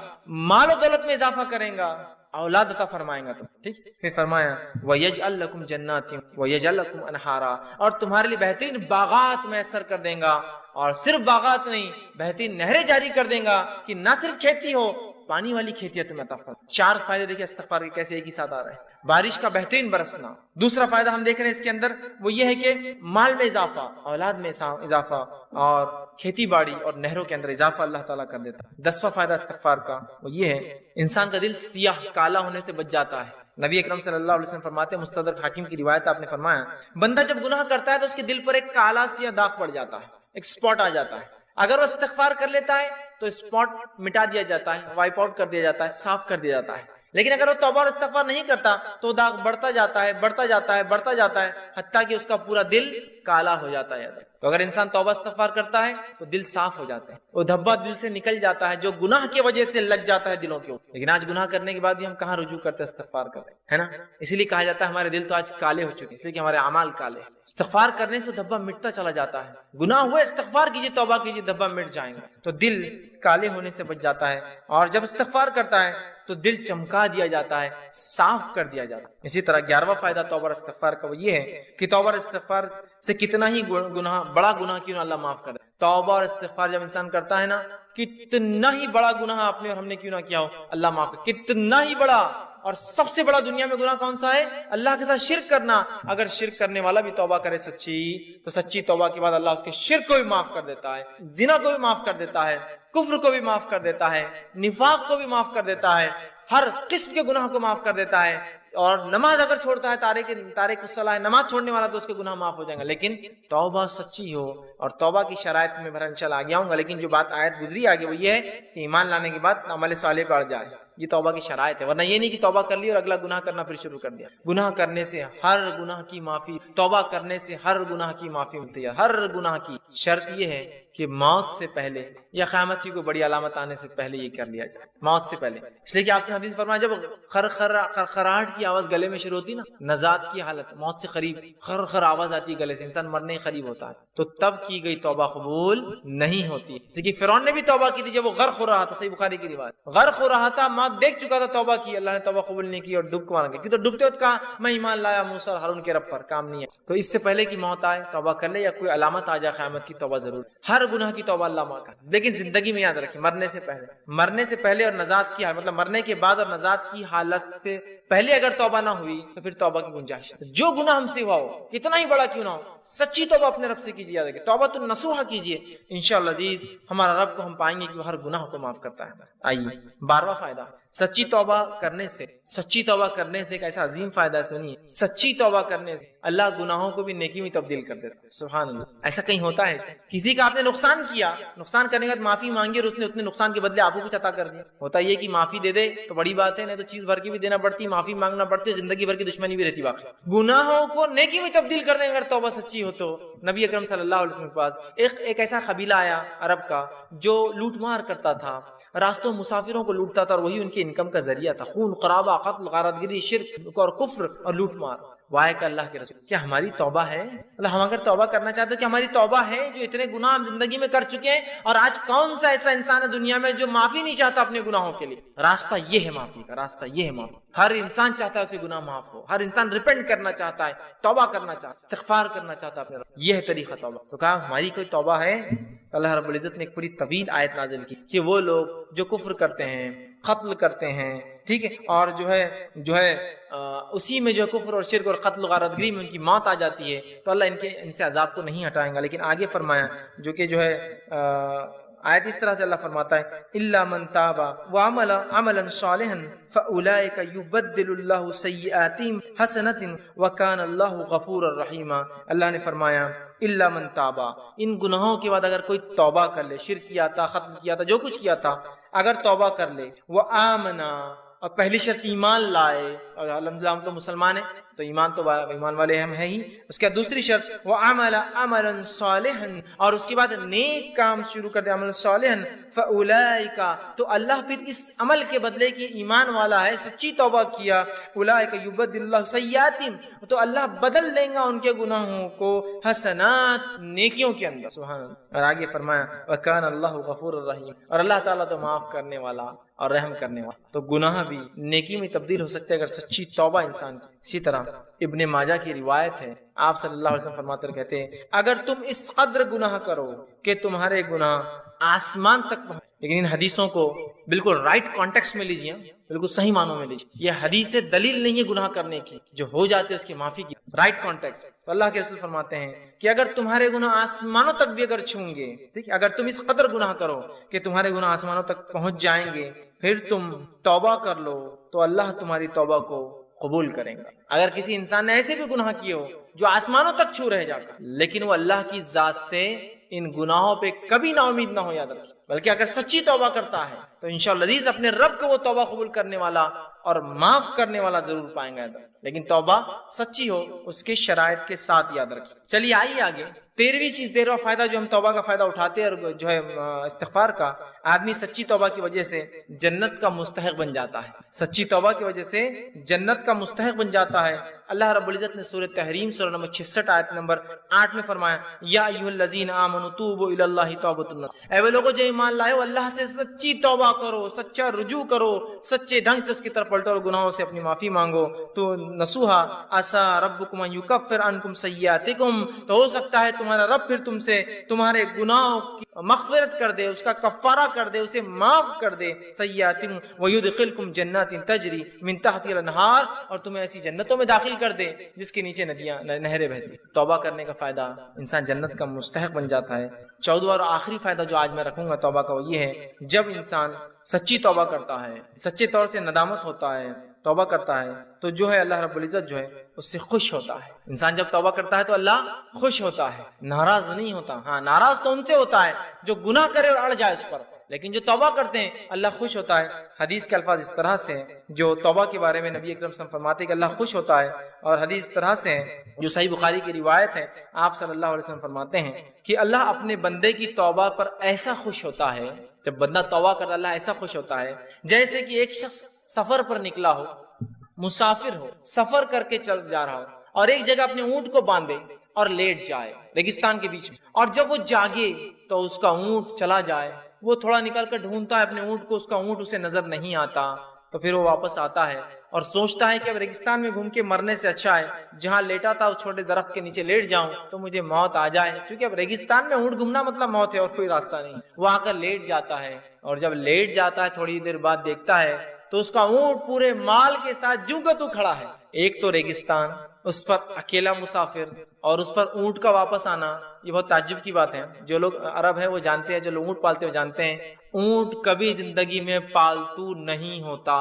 مال و دولت میں اضافہ کریں گا، اولاد عطا فرمائیں گا تم. ٹھیک. پھر فرمایا وَيَجْعَلْ لَكُمْ جَنَّاتٍ وَيَجْعَلْ لَكُمْ أَنْهَارًا، اور تمہارے لیے بہترین باغات میسر کر دیں گا، اور صرف باغات نہیں بہترین نہریں جاری کر دیں گا کہ نہ صرف کھیتی ہو، پانی والی کھیتیاں تمہیں عطا فرمائیں. 4 فائدے دیکھیں استغفار کے کیسے ایک ہی ساتھ آ رہے ہیں. بارش کا بہترین برسنا. دوسرا فائدہ ہم دیکھ رہے ہیں اس کے اندر، وہ یہ ہے کہ مال میں اضافہ، اولاد میں اضافہ، اور کھیتی باڑی اور نہروں کے اندر اضافہ اللہ تعالیٰ کر دیتا ہے. 10واں فائدہ استغفار کا وہ یہ ہے انسان کا دل سیاہ کالا ہونے سے بچ جاتا ہے. نبی اکرم صلی اللہ علیہ وسلم فرماتے ہیں، مستدرک حاکم کی روایت آپ نے فرمایا، بندہ جب گناہ کرتا ہے تو اس کے دل پر ایک کالا سیاہ داغ پڑ جاتا ہے، ایک سپاٹ آ جاتا ہے. اگر وہ استغفار کر لیتا ہے تو سپاٹ مٹا دیا جاتا ہے، وائپ آؤٹ کر دیا جاتا ہے، صاف کر دیا جاتا ہے. لیکن اگر وہ توبہ اور استغفار نہیں کرتا تو داغ بڑھتا جاتا ہے، بڑھتا جاتا ہے، بڑھتا جاتا ہے، حتیٰ کہ اس کا پورا دل کالا ہو جاتا ہے. تو اگر انسان توبہ استغفار کرتا ہے تو دل صاف ہو جاتا ہے، وہ دھبا دل سے نکل جاتا ہے جو گناہ کی وجہ سے لگ جاتا ہے دلوں کے اوپر. لیکن آج گناہ کرنے کے بعد بھی ہم کہاں رجوع کرتے ہیں استغفار کرتے ہیں، ہے نا. اسی لیے کہا جاتا ہے ہمارے دل تو آج کالے ہو چکے ہیں، اس لیے کہ ہمارے اعمال کالے ہیں. استغفار کرنے سے دھبا مٹتا چلا جاتا ہے. گناہ ہوئے استغفار کیجیے، توبہ کیجیے، دھبا مٹ جائیں گے. تو دل کالے ہونے سے بچ جاتا ہے، اور جب استغفار کرتا ہے تو دل چمکا دیا جاتا ہے، صاف کر دیا جاتا ہے. اسی طرح 11واں فائدہ توبہ اور استغفار کا وہ یہ ہے کہ توبہ اور استغفار سے کتنا ہی گناہ، بڑا گناہ کیوں نہ اللہ معاف کر دے. توبہ اور استغفار جب انسان کرتا ہے نا، کتنا ہی بڑا گناہ آپ نے اور ہم نے کیوں نہ کیا ہو اللہ معاف کر. کتنا ہی بڑا، اور سب سے بڑا دنیا میں گناہ کون سا ہے؟ اللہ کے ساتھ شرک کرنا. اگر شرک کرنے والا بھی توبہ کرے سچی، تو سچی توبہ کے بعد اللہ اس کے شرک کو بھی معاف کر دیتا ہے، زنا کو بھی معاف کر دیتا ہے، کفر کو بھی معاف کر دیتا ہے، نفاق کو بھی معاف کر دیتا ہے، ہر قسم کے گناہ کو معاف کر دیتا ہے. اور نماز اگر چھوڑتا ہے، تارک الصلاۃ، نماز چھوڑنے والا، تو اس کے گناہ معاف ہو جائیں گے. لیکن توبہ سچی ہو، اور توبہ کی شرائط میں بہرحال انشاءاللہ آگے آؤں گا. لیکن جو بات آیت گزری آگے وہ یہ ہے کہ ایمان لانے کے بعد عمل صالح بڑھ جائے، یہ توبہ کی شرائط ہے. ورنہ یہ نہیں کہ توبہ کر لی اور اگلا گناہ کرنا پھر شروع کر دیا. گناہ کرنے سے ہر گناہ کی معافی، توبہ کرنے سے ہر گناہ کی معافی ملتی ہے. ہر گناہ کی شرط یہ ہے کہ موت سے پہلے یا قیامت کی کوئی بڑی علامت آنے سے پہلے یہ کر لیا جائے، موت سے پہلے. اس لیے کہ آپ نے حدیث فرمایا جب خرخراہٹ کی آواز گلے میں شروع ہوتی نا، نزات کی حالت، موت سے قریب خر آواز آتی ہے گلے سے، انسان مرنے قریب ہوتا ہے، تو تب کی گئی توبہ قبول نہیں ہوتی. جیسے کہ فرعون نے بھی توبہ کی تھی جب وہ غرق ہو رہا تھا، صحیح بخاری کی روایت، غرق ہو رہا تھا، موت دیکھ چکا تھا، توبہ کی، اللہ نے توبہ قبول نہیں کی اور ڈوب کو مارا گیا. کیونکہ ڈوبتے وقت کہا میں ایمان لایا موسیٰ اور ہارون کے رب پر، کام نہیں ہے. تو اس سے پہلے کہ موت آئے توبہ کر لے، یا کوئی علامت آ جائے قیامت کی، توبہ ضرور. ہر گناہ کی توبہ اللہ معاف کرے. لیکن زندگی میں یاد رکھیں، مرنے سے پہلے اور نجات کی حالت، مطلب مرنے کے بعد اور نجات کی حالت سے پہلے اگر توبہ نہ ہوئی تو پھر توبہ کی گنجائش. جو گناہ ہم سے ہوا ہو، کتنا ہی بڑا کیوں نہ ہو، سچی توبہ اپنے رب سے کیجیے. یاد رکھیں توبہ تو نصوحہ کیجیے، انشاءاللہ عزیز ہمارا رب کو ہم پائیں گے کہ وہ ہر گناہ کو معاف کرتا ہے. آئیے 12واں فائدہ، سچی توبہ کرنے سے ایک ایسا عظیم فائدہ ہے، سنیے، سچی توبہ کرنے سے اللہ گناہوں کو بھی نیکی میں تبدیل کر دیتا ہے۔ سبحان اللہ۔ ایسا کہیں ہوتا ہے کسی کا آپ نے نقصان کیا، نقصان کرنے کے بعد معافی مانگی اور اس نے اتنے نقصان کے بدلے آپ کو کچھ عطا کر دیا؟ ہوتا یہ کہ معافی دے دے تو بڑی بات ہے، نہیں تو چیز بھر کی بھی دینا پڑتی، معافی مانگنا پڑتی، زندگی بھر کی دشمنی بھی رہتی باقی۔ گناہوں کو نیکی میں تبدیل کرنے اگر توبہ سچی ہو تو نبی اکرم صلی اللہ علیہ وسلم کے پاس ایک ایسا قبیلہ آیا عرب کا جو لوٹ مار کرتا تھا، راستوں مسافروں کو لوٹتا تھا اور وہی ان کی انکم کا ذریعہ تھا، خون خرابہ، قتل، غارت گری، شرک اور کفر اور لوٹ مار۔ وائے کہ اللہ کے رسول، کیا ہماری توبہ ہے؟ اللہ، ہم اگر توبہ کرنا چاہتے ہیں کہ ہماری توبہ ہے جو اتنے گناہ ہم زندگی میں کر چکے ہیں، اور آج کون سا ایسا انسان ہے دنیا میں جو معافی نہیں چاہتا اپنے گناہوں کے لیے؟ راستہ یہ ہے معافی کا، راستہ یہ ہے معافی۔ ہر انسان چاہتا ہے اسے گناہ معاف ہو، ہر انسان ریپینٹ کرنا چاہتا ہے، توبہ کرنا چاہتا ہے، استغفار کرنا چاہتا ہے اپنے رب۔ یہ ہے طریقہ توبہ۔ تو کہا ہماری کوئی توبہ ہے؟ اللہ رب العزت نے ایک پوری طویل آیت نازل کی کہ وہ لوگ جو کفر کرتے ہیں، قتل کرتے ہیں، ٹھیک ہے، اور جو ہے اسی میں جو کفر اور شرک اور قتل و غارت گری میں ان کی موت آ جاتی ہے، تو اللہ ان سے عذاب کو نہیں ہٹائیں گا۔ لیکن آگے فرمایا جو کہ جو ہے آیت اس طرح سے اللہ فرماتا ہے الا من تاب وعمل عملا صالحا فاولئک یبدل اللہ سیئاتہم حسنات وکان اللہ غفورا رحیما۔ اللہ نے فرمایا الا من تاب، ان گناہوں کے بعد اگر کوئی توبہ کر لے، شرک کیا تھا، قتل کیا تھا، جو کچھ کیا تھا، اگر توبہ کر لے، وآمنا، اور پہلی شرط ایمان لائے، اور الحمدللہ ہم تو مسلمان ہیں تو ایمان والے ہم ہیں ہی۔ اس کے بعد دوسری شرط وعمل عملا صالحا، اور اس کے بعد نیک کام شروع کر دے، عمل صالحا، فاولئک، تو اللہ پھر اس عمل کے بدلے کی ایمان والا ہے، سچی توبہ کیا، اولئک یبدل اللہ سیئاتہم، تو اللہ بدل دیں گا ان کے گناہوں کو حسنات، نیکیوں کے اندر۔ سبحان اللہ۔ اور آگے فرمایا وکان اللہ غفور الرحیم، اور اللہ تعالیٰ تو معاف کرنے والا اور رحم کرنے والا۔ تو گناہ بھی نیکی میں تبدیل ہو سکتے اگر سچی توبہ انسان کی۔ اسی طرح ابن ماجہ کی روایت ہے، آپ صلی اللہ علیہ وسلم فرماتے کہتے ہیں اگر تم اس قدر گناہ کرو کہ تمہارے گناہ آسمان تک پہنچ، لیکن ان حدیثوں کو بالکل رائٹ کانٹیکسٹ میں لیجیے، بالکل صحیح معنوں میں لیجیے، یہ حدیث سے دلیل نہیں ہے گناہ کرنے کی، جو ہو جاتے اس کی معافی کی، رائٹ کانٹیکسٹ۔ تو اللہ کے رسول فرماتے ہیں کہ اگر تمہارے گناہ آسمانوں تک بھی اگر چھوئیں گے، ٹھیک، اگر تم اس قدر گناہ کرو کہ تمہارے گناہ آسمانوں تک پہنچ جائیں گے، پھر تم توبہ کر لو تو اللہ تمہاری توبہ کو قبول کریں گا۔ اگر کسی انسان نے ایسے بھی گناہ کیے ہو جو آسمانوں تک چھو رہے جا کر، لیکن وہ اللہ کی ذات سے ان گناہوں پہ کبھی نا امید نہ ہو، یاد رکھیں، بلکہ اگر سچی توبہ کرتا ہے تو انشاءاللہ عزیز اپنے رب کو وہ توبہ قبول کرنے والا اور معاف کرنے والا ضرور پائیں گا۔ لیکن توبہ سچی ہو، اس کے شرائط کے ساتھ، یاد رکھیں۔ چلیے آئیے آگے 13واں فائدہ جو ہم توبہ کا فائدہ اٹھاتے ہیں اور جو ہے استغفار کا، آدمی سچی توبہ کی وجہ سے جنت کا مستحق بن جاتا ہے، سچی توبہ کی وجہ سے جنت کا مستحق بن جاتا ہے۔ اللہ رب العزت نے سورہ تحریم سورہ نمبر 66 آیت نمبر 8 میں فرمایا یا ایھا الذین آمنوا توبوا الی اللہ توبۃ نصوحا، اے وہ لوگوں جو ایمان لائے ہو اللہ سے سچی توبہ کرو، سچا رجوع کرو، سچے ڈھنگ سے اس کی طرف پلٹو اور گناہوں سے اپنی معافی مانگو، تو نصوحا عسى ربکم ان یکفر عنکم سیئاتکم، تو ہو سکتا ہے تمہارا رب پھر تم سے تمہارے گناہوں کی مغفرت کر دے، اس کا کفارہ کر دے، اسے معاف کر دے، سیئاتکم ویدخلکم جنات تجری من تحتها الانہار، اور تمہیں ایسی جنتوں میں داخل کر دے جس کے نیچے ندیاں نہریں بہتی۔ توبہ کرنے کا فائدہ، انسان جنت کا مستحق بن جاتا ہے۔ 14واں اور آخری فائدہ جو آج میں رکھوں گا توبہ کا، وہ یہ ہے جب انسان سچی توبہ کرتا ہے، سچے طور سے ندامت ہوتا ہے، توبہ کرتا ہے، تو جو ہے اللہ رب العزت جو ہے اس سے خوش ہوتا ہے۔ انسان جب توبہ کرتا ہے تو اللہ خوش ہوتا ہے، ناراض نہیں ہوتا۔ ہاں، ناراض تو ان سے ہوتا ہے جو گناہ کرے اور اڑ جائے اس پر، لیکن جو توبہ کرتے ہیں اللہ خوش ہوتا ہے۔ حدیث کے الفاظ اس طرح سے جو توبہ کے بارے میں نبی اکرم صلی اللہ علیہ وسلم فرماتے ہیں کہ اللہ خوش ہوتا ہے، اور حدیث اس طرح سے جو صحیح بخاری کی روایت ہے، آپ صلی اللہ علیہ وسلم فرماتے ہیں کہ اللہ اپنے بندے کی توبہ پر ایسا خوش ہوتا ہے، جب بندہ توبہ کرتا ہے اللہ ایسا خوش ہوتا ہے جیسے کہ ایک شخص سفر پر نکلا ہو، مسافر ہو، سفر کر کے چل جا رہا ہو، اور ایک جگہ اپنے اونٹ کو باندھے اور لیٹ جائے ریگستان کے بیچ میں، اور جب وہ جاگے تو اس کا اونٹ چلا جائے، وہ تھوڑا نکل کر ڈھونڈتا ہے اپنے اونٹ کو، اس کا اونٹ اسے نظر نہیں آتا، تو پھر وہ واپس آتا ہے اور سوچتا ہے کہ اب ریگستان میں گھوم کے مرنے سے اچھا ہے جہاں لیٹا تھا اس چھوٹے درخت کے نیچے لیٹ جاؤں تو مجھے موت آ جائے، کیونکہ اب ریگستان میں اونٹ گھومنا مطلب موت ہے اور کوئی راستہ نہیں۔ وہ آ کر لیٹ جاتا ہے، اور جب لیٹ جاتا ہے تھوڑی دیر بعد دیکھتا ہے تو اس کا اونٹ پورے مال کے ساتھ جوں کا تو کھڑا ہے، ایک تو ریگستان اس پر اکیلا مسافر اور اس پر اونٹ کا واپس آنا، یہ بہت تعجب کی بات ہے. جو لوگ عرب ہیں وہ جانتے ہیں، جو لوگ اونٹ پالتے ہیں وہ جانتے ہیں اونٹ کبھی زندگی میں پالتو نہیں ہوتا.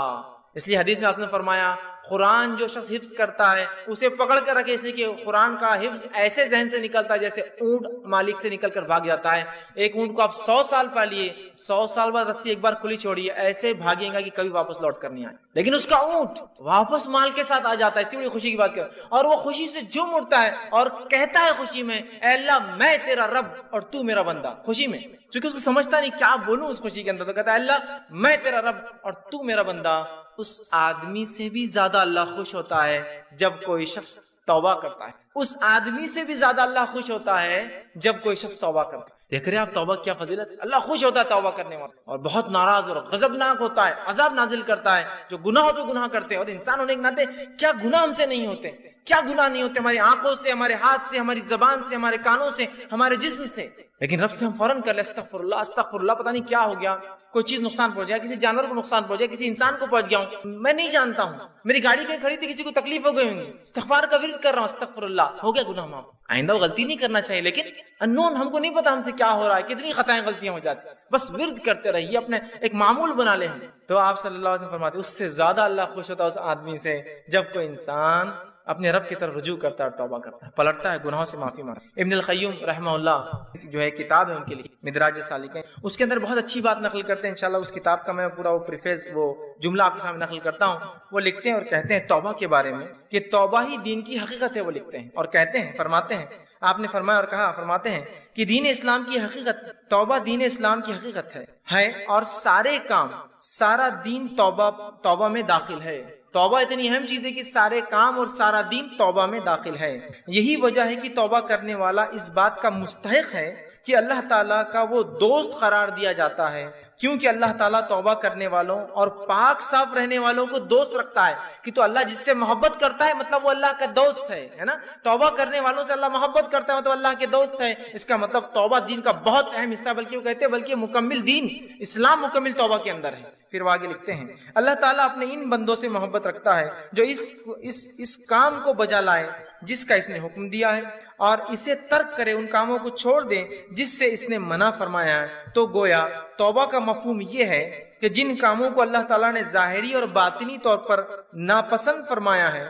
اس لیے حدیث میں آپ نے فرمایا قرآن جو شخص حفظ کرتا ہے اسے پکڑ کر رکھے، اس لیے کہ قرآن کا حفظ ایسے ذہن سے نکلتا ہے جیسے اونٹ مالک سے نکل کر بھاگ جاتا ہے. ایک اونٹ کو آپ 100 سال پالیے، 100 سال بعد رسی ایک بار کھلی چھوڑیے، ایسے بھاگے گا کہ کبھی واپس لوٹ کر نہیں آئے. لیکن اس کا اونٹ واپس مال کے ساتھ آ جاتا ہے. اس سے بڑی خوشی کی بات کیا، اور وہ خوشی سے جھوم اٹھتا ہے اور کہتا ہے خوشی میں اے اللہ میں تیرا رب اور تو میرا بندہ. خوشی میں، کیونکہ اس کو سمجھتا نہیں کیا بولوں اس خوشی کے اندر، تو کہتا ہے اللہ میں تیرا رب اور تو میرا بندہ. اس آدمی سے بھی زیادہ اللہ خوش ہوتا ہے جب کوئی شخص توبہ کرتا ہے. اس آدمی سے بھی زیادہ اللہ خوش ہوتا ہے جب کوئی شخص توبہ کرتا ہے. دیکھ رہے آپ توبہ کیا فضیلت ہے. اللہ خوش ہوتا ہے توبہ کرنے والے، اور بہت ناراض اور غضبناک ہوتا ہے، عذاب نازل کرتا ہے جو گناہوں پہ گناہ کرتے ہیں. اور انسان ہونے کے ناطے کیا گناہ ہم سے نہیں ہوتے، کیا گناہ نہیں ہوتے ہماری آنکھوں سے، ہمارے ہاتھ سے، ہماری زبان سے، ہمارے کانوں سے، ہمارے جسم سے. لیکن رب سے ہم فوراً کر لیں استغفر اللہ استغفر اللہ، پتہ نہیں کیا ہو گیا، کوئی چیز نقصان پہنچ گیا، کسی جانور کو نقصان پہنچ گیا، کسی انسان کو پہنچ گیا ہوں، میں نہیں جانتا ہوں، میری گاڑی کہیں کھڑی تھی کسی کو تکلیف ہو گئی ہوں گی، استغفار کا ورد کر رہا ہوں استغفر اللہ، ہو گیا گناہ معاف. آئندہ وہ غلطی نہیں کرنا چاہیے، لیکن انون ہم کو نہیں پتا ہم سے کیا ہو رہا ہے، کتنی خطائیں غلطیاں ہو جاتی ہیں، بس ورد کرتے رہیے، اپنے ایک معمول بنا لیں. تو آپ صلی اللہ علیہ وسلم فرماتے اس سے زیادہ اللہ خوش ہوتا ہے اس آدمی سے جب کوئی انسان اپنے رب کی طرف رجوع کرتا ہے اور توبہ کرتا ہے، پلٹتا ہے، گناہوں سے معافی مانگتا ہے. ابن القیم رحمہ اللہ جو ہے کتاب ہے ان کے لیے مدراج السالکین، اس کے اندر بہت اچھی بات نقل کرتے ہیں. انشاءاللہ اس کتاب کا میں پورا وہ پریفیس، وہ جملہ آپ کے سامنے نقل کرتا ہوں. وہ لکھتے ہیں اور کہتے ہیں توبہ کے بارے میں کہ توبہ ہی دین کی حقیقت ہے. وہ لکھتے ہیں اور کہتے ہیں، فرماتے ہیں، آپ نے فرمایا اور کہا، فرماتے ہیں کہ دین اسلام کی حقیقت، توبہ دین اسلام کی حقیقت ہے اور سارے کام، سارا دین توبہ میں داخل ہے. توبہ اتنی اہم چیز ہے کہ سارے کام اور سارا دین توبہ میں داخل ہے. یہی وجہ ہے کہ توبہ کرنے والا اس بات کا مستحق ہے کہ اللہ تعالیٰ کا وہ دوست قرار دیا جاتا ہے، کیونکہ اللہ تعالیٰ توبہ کرنے والوں اور پاک صاف رہنے والوں کو دوست رکھتا ہے. کہ تو اللہ جس سے محبت کرتا ہے مطلب وہ اللہ کا دوست ہے نا. توبہ کرنے والوں سے اللہ محبت کرتا ہے مطلب اللہ کے دوست ہے. اس کا مطلب توبہ دین کا بہت اہم حصہ، بلکہ وہ کہتے ہیں بلکہ مکمل دین اسلام مکمل توبہ کے اندر ہے. پھر وہ آگے لکھتے ہیں اللہ تعالیٰ اپنے ان بندوں سے محبت رکھتا ہے جو اس کام کو بجا لائے جس کا اس نے حکم دیا ہے، اور اسے ترک کرے، ان کاموں کو چھوڑ دے جس سے اس نے منع فرمایا ہے. تو گویا توبہ کا مفہوم یہ ہے کہ جن کاموں کو اللہ تعالیٰ نے ظاہری اور باطنی طور پر ناپسند فرمایا ہے،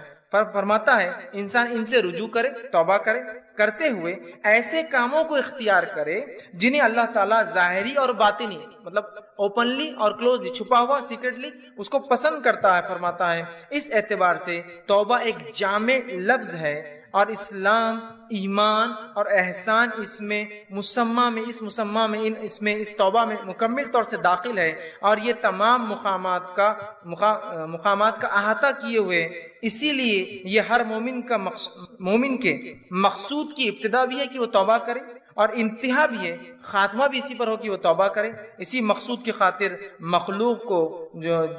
فرماتا ہے انسان ان سے رجوع کرے، توبہ کرے، کرتے ہوئے ایسے کاموں کو اختیار کرے جنہیں اللہ تعالیٰ ظاہری اور باطنی مطلب اوپنلی اور کلوزلی، چھپا ہوا سیکرٹلی اس کو پسند کرتا ہے. فرماتا ہے اس اعتبار سے توبہ ایک جامع لفظ ہے اور اسلام، ایمان اور احسان اس توبہ میں مکمل طور سے داخل ہے، اور یہ تمام مقامات کا احاطہ کیے ہوئے. اسی لیے یہ ہر مومن کے مقصود کی ابتدا بھی ہے کہ وہ توبہ کرے، اور انتہا بھی ہے، خاتمہ بھی اسی پر ہو کہ وہ توبہ کرے. اسی مقصود کی خاطر مخلوق کو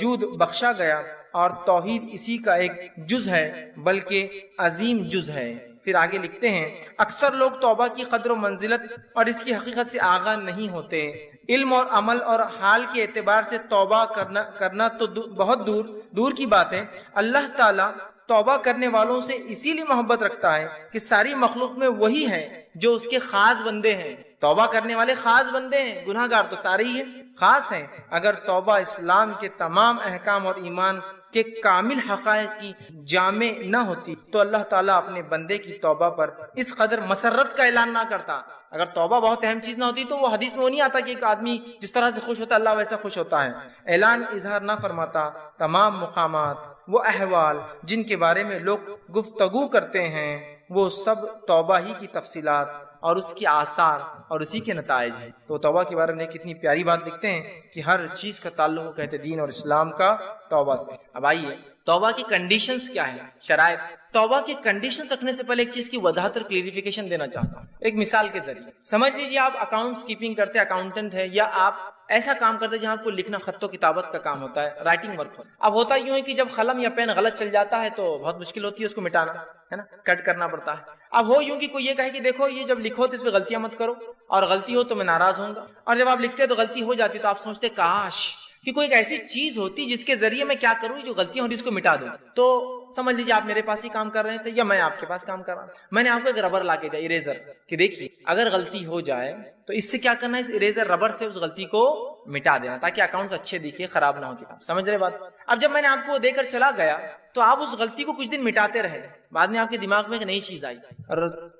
جود بخشا گیا، اور توحید اسی کا ایک جز ہے بلکہ عظیم جز ہے. پھر آگے لکھتے ہیں اکثر لوگ توبہ کی قدر و منزلت اور اس کی حقیقت سے آگاہ نہیں ہوتے. علم اور عمل اور حال کے اعتبار سے توبہ کرنا تو بہت دور کی بات ہے. اللہ تعالیٰ توبہ کرنے والوں سے اسی لیے محبت رکھتا ہے کہ ساری مخلوق میں وہی ہے جو اس کے خاص بندے ہیں. توبہ کرنے والے خاص بندے ہیں، گناہ گار تو سارے ہی ہیں، خاص ہیں. اگر توبہ اسلام کے تمام احکام اور ایمان کے کامل حقائق کی جامع نہ ہوتی تو اللہ تعالیٰ اپنے بندے کی توبہ پر اس قدر مسرت کا اعلان نہ کرتا. اگر توبہ بہت اہم چیز نہ ہوتی تو وہ حدیث میں وہ نہیں آتا کہ ایک آدمی جس طرح سے خوش ہوتا ہے اللہ ویسا خوش ہوتا ہے. اعلان اظہار نہ فرماتا. تمام مقامات، وہ احوال جن کے بارے میں لوگ گفتگو کرتے ہیں، وہ سب توبہ ہی کی تفصیلات اور اس کی آثار اور اسی کے نتائج ہیں. تو توبہ کے بارے میں کتنی پیاری بات لکھتے ہیں کہ ہر چیز کا تعلق کہتے دین اور اسلام کا توبہ سے. اب آئیے توبہ کی کنڈیشنز کیا ہیں، شرائط. توبہ کی کنڈیشنز رکھنے سے پہلے ایک چیز کی وضاحت اور کلیریفیکیشن دینا چاہتا ہوں ایک مثال کے ذریعے. سمجھ لیجیے آپ اکاؤنٹس کیپنگ کرتے، اکاؤنٹنٹ ہے، یا آپ ایسا کام کرتے جہاں آپ کو لکھنا، خط و کتابت کا کام ہوتا ہے، رائٹنگ ورک ہوتا ہے. اب ہوتا یوں ہے کہ جب قلم یا پین غلط چل جاتا ہے تو بہت مشکل ہوتی ہے اس کو مٹانا، ہے نا، کٹ کرنا پڑتا ہے. اب ہو یوں کہ کوئی یہ کہے کہ دیکھو یہ جب لکھو تو اس پہ غلطیاں مت کرو، اور غلطی ہو تو میں ناراض ہوں گا. اور جب آپ لکھتے تو غلطی ہو جاتی تو آپ سوچتے کاش کہ کوئی ایک ایسی چیز ہوتی جس کے ذریعے میں کیا کروں جو غلطیاں ہوں اس کو مٹا دوں. تو سمجھ لیجیے آپ میرے پاس ہی کام کر رہے تھے یا میں آپ کے پاس کام کر رہا ہوں. میں نے آپ کو ایک ربر لا کے دیا, اریزر, کہ دیکھیے اگر غلطی ہو جائے تو اس سے کیا کرنا ہے, اس اریزر ربر سے اس غلطی کو مٹا دینا تاکہ اکاؤنٹس اچھے دکھے, خراب نہ ہو کتاب. سمجھ رہے بات؟ اب جب میں نے آپ کو دے کر چلا گیا تو آپ اس غلطی کو کچھ دن مٹاتے رہے, بعد میں آپ کے دماغ میں ایک نئی چیز آئی,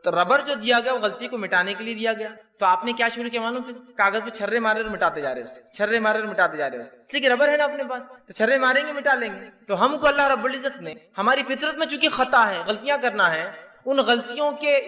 ربر جو دیا گیا وہ غلطی کو مٹانے کے لیے دیا گیا, تو آپ نے کیا شروع کیا معلوم, پھر کاغذ پہ چھرے مارے اور مٹاتے جا رہے اسے, چھرے مارے اور مٹاتے جا رہے اسے, اس لیے ربر ہے نا اپنے پاس, تو چھرے ماریں گے مٹا لیں گے. تو ہم کو اللہ رب العزت نے ہماری فطرت میں چونکہ خطا ہے, غلطیاں کرنا ہے, ان غلطیوں کے